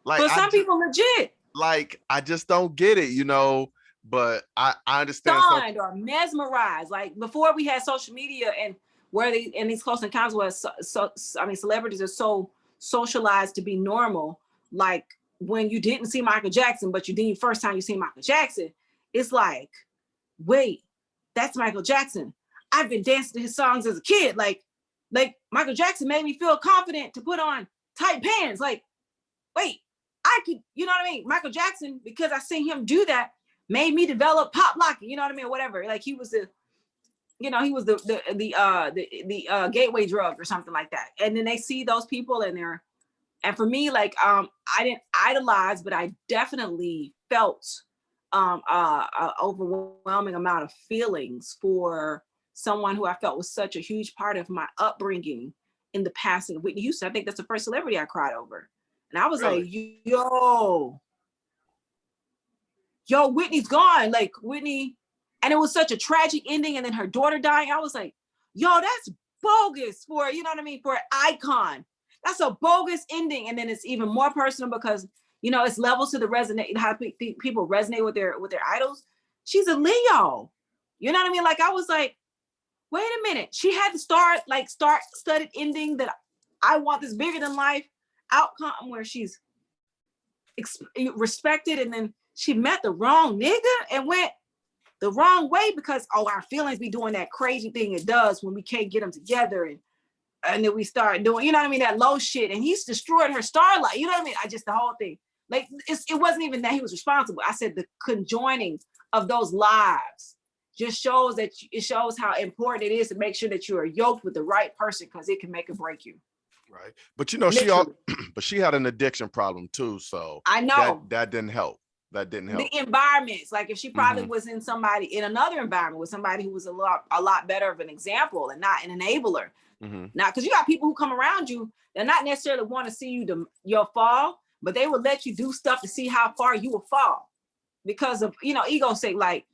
Like, for some people, legit. Like, I just don't get it, but I understand. Stunned or mesmerized. Like before we had social media and where they in these close encounters was celebrities are so socialized to be normal. Like when you didn't see Michael Jackson, but first time you see Michael Jackson, it's like, wait, that's Michael Jackson. I've been dancing to his songs as a kid. Like Michael Jackson made me feel confident to put on tight pants. Like, wait, I could, Michael Jackson, because I seen him do that, made me develop pop locking, or whatever. Like he was the gateway drug or something like that. And then they see those people and for me, like, I didn't idolize, but I definitely felt a overwhelming amount of feelings for someone who I felt was such a huge part of my upbringing in the passing of Whitney Houston. I think that's the first celebrity I cried over. And I was like, yo, Whitney's gone. Like Whitney, and it was such a tragic ending. And then her daughter dying. I was like, yo, that's bogus for, for an icon. That's a bogus ending. And then it's even more personal because, it's levels to the resonate, how people resonate with their idols. She's a Leo. You know what I mean? Like, I was like, wait a minute. She had the star-studded ending that I want this bigger than life outcome where she's respected, and then she met the wrong nigga and went the wrong way because our feelings be doing that crazy thing it does when we can't get them together, and then we start doing, that low shit, and he's destroyed her starlight. The whole thing, like it wasn't even that he was responsible. I said the conjoining of those lives just shows how important it is to make sure that you are yoked with the right person, because it can make or break you. Right. But she had an addiction problem too. So I know that didn't help. That didn't help. The environments, like if she probably was in another environment with somebody who was a lot better of an example and not an enabler. Now, because you got people who come around you, they're not necessarily want to see your fall, but they will let you do stuff to see how far you will fall because of, ego's sake. Like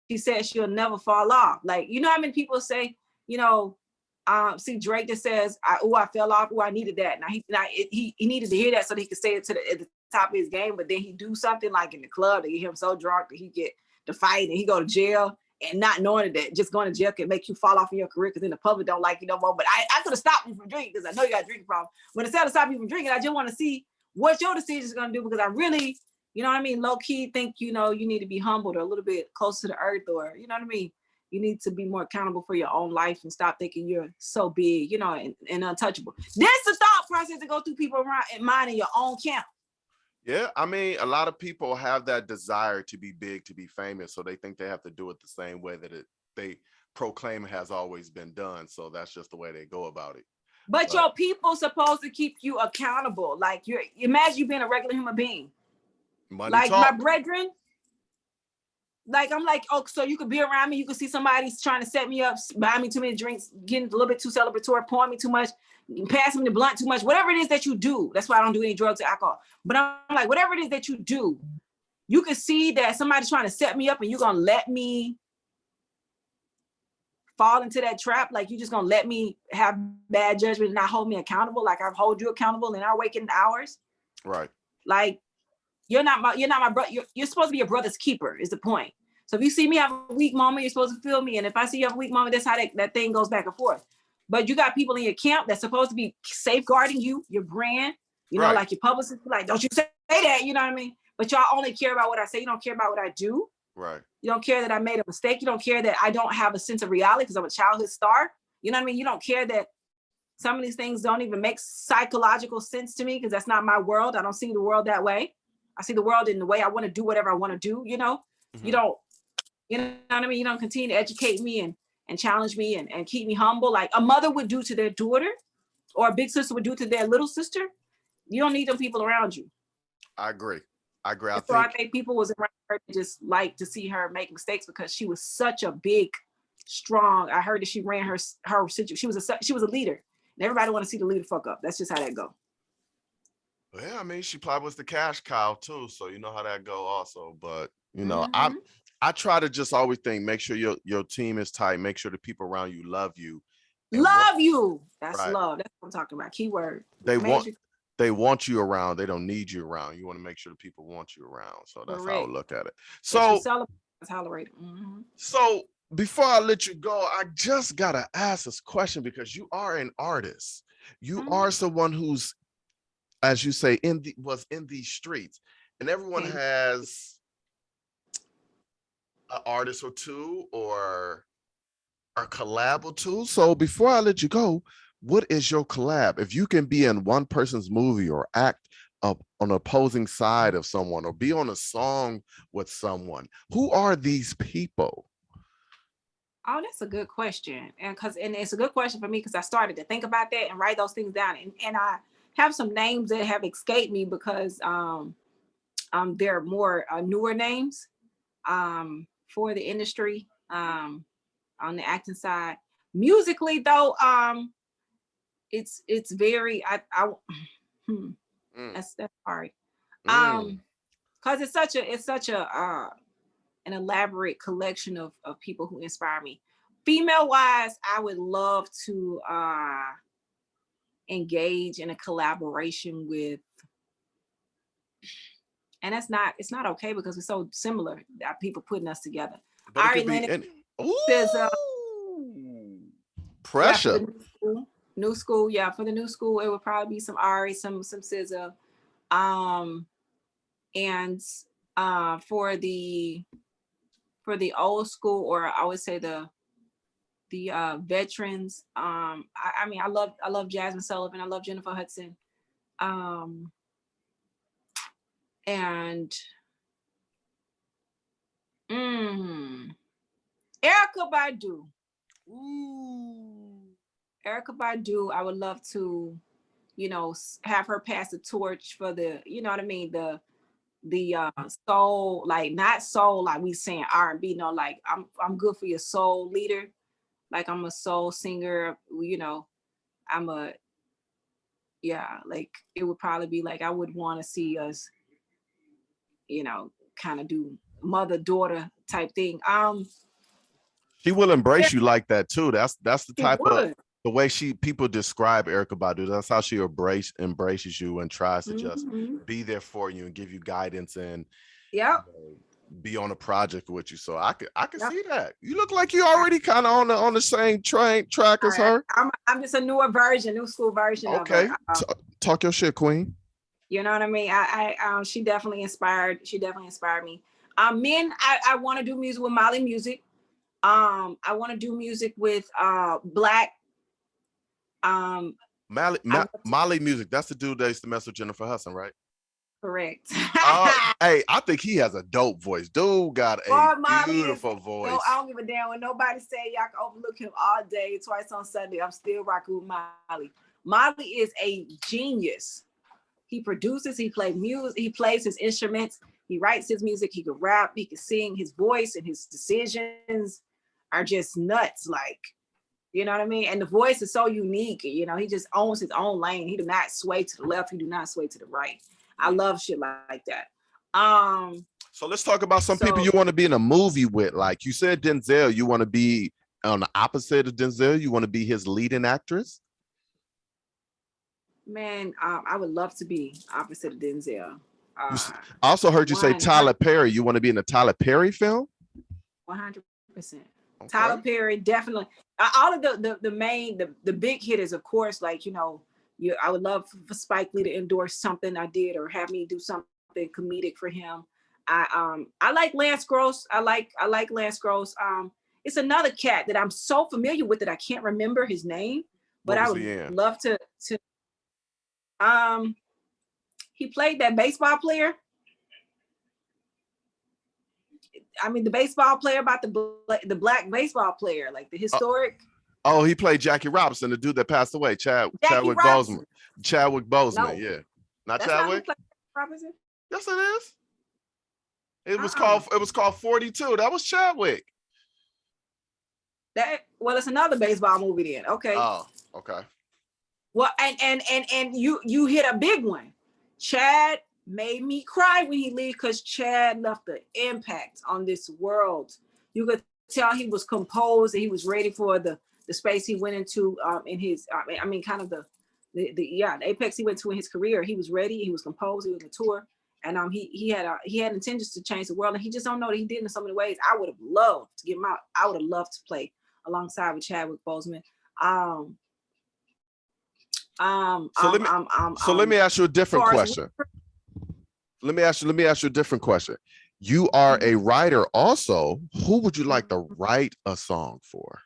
she said, she'll never fall off. Like, how many people say, see Drake that says, I fell off. I needed that. Now he needed to hear that so that he could say it to the top of his game, but then he do something like in the club to get him so drunk that he get the fight and he go to jail, and not knowing that just going to jail can make you fall off in your career because then the public don't like you no more. But I could have stopped you from drinking because I know you got a drinking problem. But instead of stopping you from drinking, I just want to see what your decision is going to do, because I really, you know what I mean, low key think, you know, you need to be humbled or a little bit closer to the earth, or, you know what I mean? You need to be more accountable for your own life and stop thinking you're so big, you know, and untouchable. This is the thought process to go through people around and mind in your own camp. Yeah, I mean, a lot of people have that desire to be big, to be famous, so they think they have to do it the same way that they proclaim it has always been done. So that's just the way they go about it. But your people supposed to keep you accountable. Like, imagine you being a regular human being. Money like talk. My brethren, like I'm like, oh, so you could be around me, you could see somebody trying to set me up, buy me too many drinks, getting a little bit too celebratory, pouring me too much, passing me the blunt too much, whatever it is that you do. That's why I don't do any drugs or alcohol. But I'm like, whatever it is that you do, you can see that somebody's trying to set me up and you're gonna let me fall into that trap. Like, you're just gonna let me have bad judgment and not hold me accountable. Like, I hold you accountable in our waking hours. Right. Like, you're not my brother. You're supposed to be your brother's keeper is the point. So if you see me have a weak moment, you're supposed to feel me. And if I see you have a weak moment, that's how that thing goes back and forth. But you got people in your camp that's supposed to be safeguarding you, your brand, you know, like your publicist, like, don't you say that, you know what I mean? But y'all only care about what I say. You don't care about what I do. Right. You don't care that I made a mistake. You don't care that I don't have a sense of reality because I'm a childhood star. You know what I mean? You don't care that some of these things don't even make psychological sense to me because that's not my world. I don't see the world that way. I see the world in the way I want to do whatever I want to do, you know? Mm-hmm. You know what I mean? You don't continue to educate me and challenge me and keep me humble like a mother would do to their daughter or a big sister would do to their little sister. You don't need them people around you. I agree. I think people was around her just like to see her make mistakes because she was such a big, strong. I heard that she ran her situation. She was a leader. And everybody want to see the leader fuck up. That's just how that go. Yeah, I mean, she probably was the cash cow too, so you know how that go also. But you know, I try to just always think, make sure your team is tight, make sure the people around you love you. That's right. Love. That's what I'm talking about. Keyword. They want you around. They don't need you around. You want to make sure the people want you around. So that's how I look at it. So tolerate it. Mm-hmm. So before I let you go, I just gotta ask this question because you are an artist. You are someone who's, as you say, was in these streets, and everyone has an artist or two or a collab or two. So before I let you go, what is your collab? If you can be in one person's movie or act up on the opposing side of someone or be on a song with someone, who are these people? Oh, that's a good question. And it's a good question for me because I started to think about that and write those things down. And I have some names that have escaped me because they're more newer names for the industry on the acting side. Musically though, it's very that's hard. Because it's such a an elaborate collection of people who inspire me. Female wise, I would love to engage in a collaboration with, and it's not okay because we're so similar that people putting us together. But Ari Lennox says pressure. Yeah, new school, yeah. For the new school, it would probably be some Ari, some SZA, and for the old school, or I would say the veterans. I mean, I love Jasmine Sullivan. I love Jennifer Hudson, and Erykah Badu. Erykah Badu, I would love to, have her pass the torch for the, you know what I mean, the soul, like not soul, like we saying R&B, no, like I'm good for your soul leader. Like I'm a soul singer, like it would probably be like, I would want to see us, kind of do mother-daughter type thing. She will embrace you like that too. That's the type of the way people describe Erykah Badu, that's how she embraces you and tries to just be there for you and give you guidance and be on a project with you. So I could see that. You look like you already kind of on the same track as her. I'm just a new school version of her. Talk your shit, queen. You know what I mean? She definitely inspired me. Men, I want to do music with Molly Music. I want to do music with Black. Molly Music. That's the dude that used to mess with Jennifer Hudson, right? Correct. Hey, I think he has a dope voice. Dude got a beautiful voice. I don't give a damn when nobody say y'all can overlook him all day, twice on Sunday. I'm still rocking with Molly. Molly is a genius. He produces, he plays music, he plays his instruments, he writes his music, he can rap, he can sing. His voice and his decisions are just nuts. Like, you know what I mean? And the voice is so unique. You know, he just owns his own lane. He do not sway to the left. He do not sway to the right. I love shit like that. So let's talk about some people you want to be in a movie with. Like you said, Denzel, you want to be on the opposite of Denzel. You want to be his leading actress. Man, I would love to be opposite of Denzel. I also heard you say Tyler Perry. You want to be in a Tyler Perry film? 100%. Okay. Tyler Perry, definitely. All of the big hitters, of course, like, you know, I would love for Spike Lee to endorse something I did or have me do something comedic for him. I like Lance Gross. I like Lance Gross. It's another cat that I'm so familiar with that I can't remember his name, but I would love to. He played that baseball player. I mean, the baseball player about the black baseball player, like the historic. Oh, he played Jackie Robinson, the dude that passed away, Chadwick Boseman. Chadwick Boseman, no, yeah. Not Chadwick? Robinson? Yes, it is. It was called 42. That was Chadwick. It's another baseball movie then. Okay. Oh, okay. Well, and you hit a big one. Chad made me cry when he left because Chad left the impact on this world. You could tell he was composed and he was ready for the space he went into in his kind of the apex he went to in his career. He was ready, he was composed, he was mature, and he had intentions to change the world, and he just don't know that he did in so many ways. I would have loved to get him out. I would have loved to play alongside with Chadwick Boseman. Let me ask you a different question. Let me ask you a different question. You are a writer also. Who would you like to write a song for?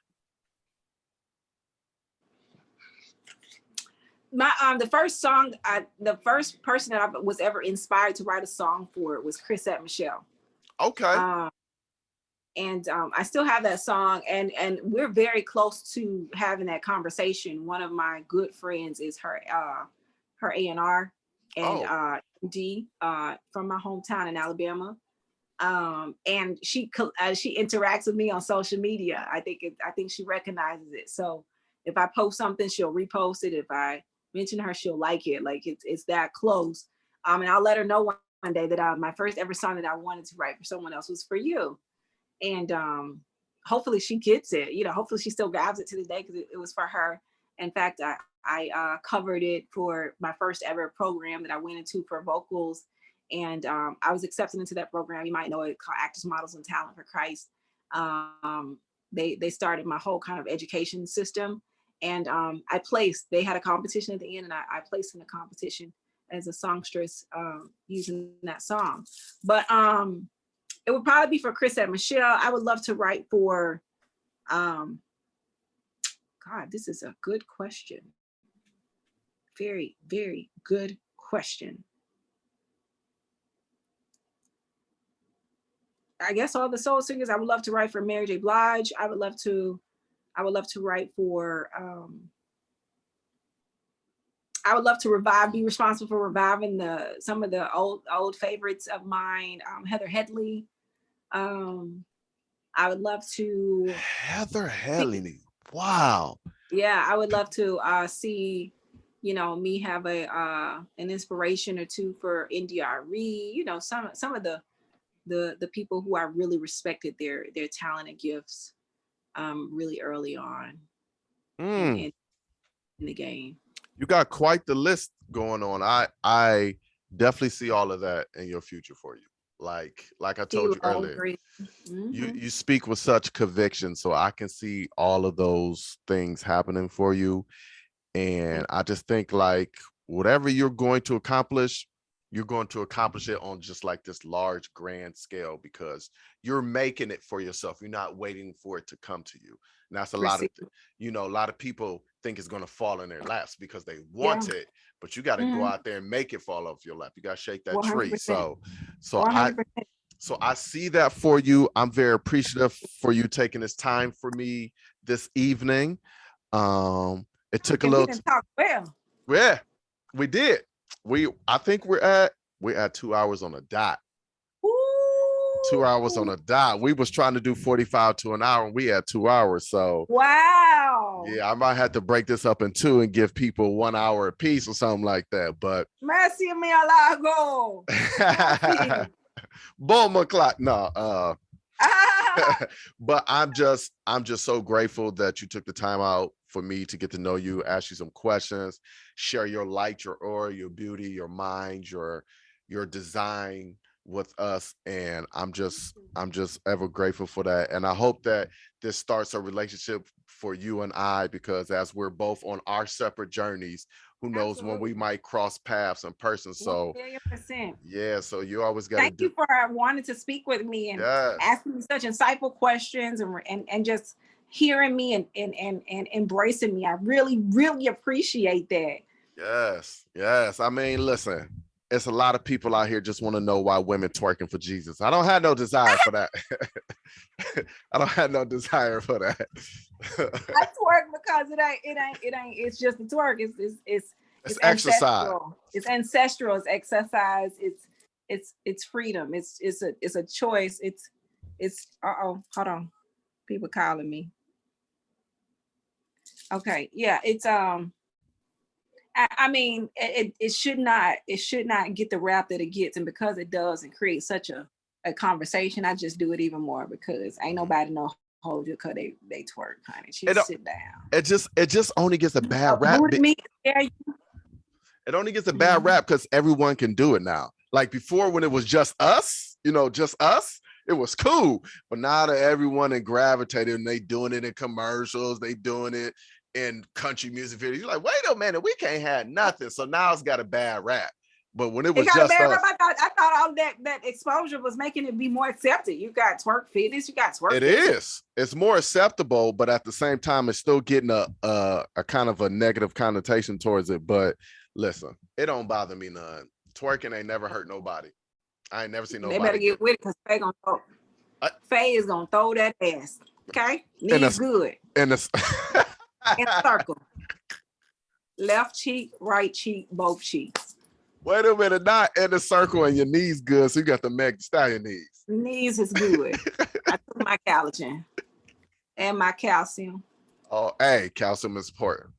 The first person that I was ever inspired to write a song for was Chris at Michelle. Okay. And I still have that song, and we're very close to having that conversation. One of my good friends is her A&R and D from my hometown in Alabama. And she interacts with me on social media. I think she recognizes it. So if I post something, she'll repost it. If I mention her, she'll like it. Like it's that close. And I'll let her know one day that my first ever song that I wanted to write for someone else was for you. And hopefully she gets it. You know, hopefully she still grabs it to this day because it was for her. In fact, I covered it for my first ever program that I went into for vocals. And I was accepted into that program. You might know it, called Actors, Models, and Talent for Christ. They started my whole kind of education system. And they had a competition at the end, and I placed in the competition as a songstress using that song. But it would probably be for Chris at Michelle. I would love to write for, God, this is a good question. Very, very good question. I guess all the soul singers. I would love to write for Mary J. Blige. I would love to write for, I would love to be responsible for reviving some of the old favorites of mine. Heather Headley. I would love to. Heather Headley. Wow. Yeah, I would love to see, me have an inspiration or two for NDRE. Some of the people who I really respected their talent and gifts really early on. And in the game. You got quite the list going on. I definitely see all of that in your future for you. Like I told you earlier, you speak with such conviction, so I can see all of those things happening for you. And I just think like whatever you're going to accomplish, you're going to accomplish it on just like this large grand scale because you're making it for yourself. You're not waiting for it to come to you. And that's a lot of, a lot of people think it's going to fall in their laps because they want it, but you got to go out there and make it fall off your lap. You got to shake that 100%. Tree. So 100%. I see that for you. I'm very appreciative for you taking this time for me this evening. It took a little. Yeah, we did. I think we're at 2 hours on a dot. Ooh. 2 hours on a dot. We was trying to do 45 to an hour, and we had 2 hours. So wow. Yeah, I might have to break this up in two and give people 1 hour a piece or something like that. But mercy me alago. Boom o'clock. No, but I'm just so grateful that you took the time out for me to get to know you, ask you some questions, share your light, your aura, your beauty, your mind, your design with us. And I'm just ever grateful for that. And I hope that this starts a relationship for you and I, because as we're both on our separate journeys, who knows when we might cross paths in person. So 1,000,000%. Yeah, so you always got to thank you for wanting to speak with me and asking me such insightful questions and just hearing me and embracing me. I really, really appreciate that. Yes. I mean, listen, it's a lot of people out here just want to know why women twerking for Jesus. I don't have no desire for that. I don't have no desire for that. I twerk because it ain't. It's just a twerk. It's exercise. Ancestral. It's ancestral. It's exercise. It's freedom. It's a choice. It's hold on. People calling me. Okay. Yeah. It's I mean, it should not get the rap that it gets, and because it does and creates such a conversation, I just do it even more because ain't nobody no hold you because they twerk, honey. She sit down. It just only gets a bad rap. It only gets a bad rap because everyone can do it now. Like before, when it was just us, it was cool. But now that everyone is gravitated and they doing it in commercials, they doing it in country music videos. You're like, wait a minute, we can't have nothing. So now it's got a bad rap. But when it was just us, I thought all that exposure was making it be more accepted. You got twerk fitness, you got twerk. It is. It's more acceptable, but at the same time, it's still getting a kind of a negative connotation towards it. But listen, it don't bother me none. Twerking ain't never hurt nobody. I ain't never seen nobody. They better get with it because Faye gonna throw. Faye is gonna throw that ass. Okay, knees good. In a circle. Left cheek, right cheek, both cheeks. Wait a minute, not in a circle and your knees good, so you got the Meg Thee Stallion knees. Knees is good. I took my collagen and my calcium. Oh, hey, calcium is important.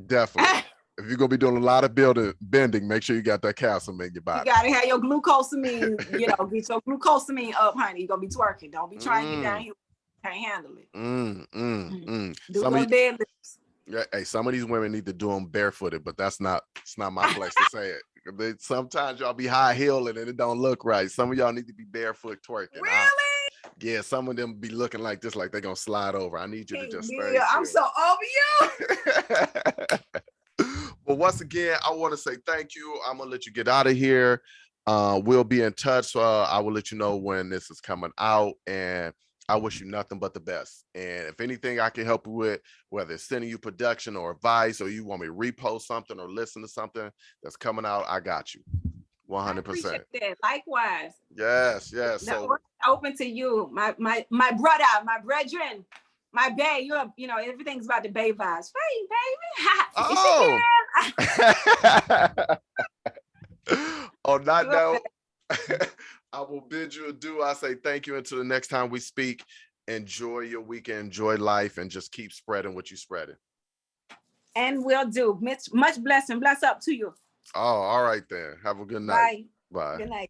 Definitely. If you're gonna be doing a lot of bending, make sure you got that calcium in your body. You gotta have your glucosamine, get your glucosamine up, honey. You're gonna be twerking. Don't be trying to get down here. Can't handle it. Do some deadlifts. Yeah, hey, some of these women need to do them barefooted, but it's not my place to say it. Sometimes y'all be high heeling and it don't look right. Some of y'all need to be barefoot twerking. Really? Some of them be looking like this, like they're gonna slide over. I need you to just stay. Yeah, I'm so over you. Well, once again, I want to say thank you. I'm gonna let you get out of here. We'll be in touch. So I will let you know when this is coming out, and I wish you nothing but the best. And if anything I can help you with, whether it's sending you production or advice, or you want me to repost something or listen to something that's coming out, I got you. 100%. Likewise. Yes. So open to you, my brother, my brethren, my bae. Everything's about the bae vibes. Hey, baby. On that note, I will bid you adieu. I say thank you until the next time we speak. Enjoy your weekend, enjoy life, and just keep spreading what you're spreading. And we'll do. Much blessing. Bless up to you. Oh, all right then. Have a good night. Bye. Good night.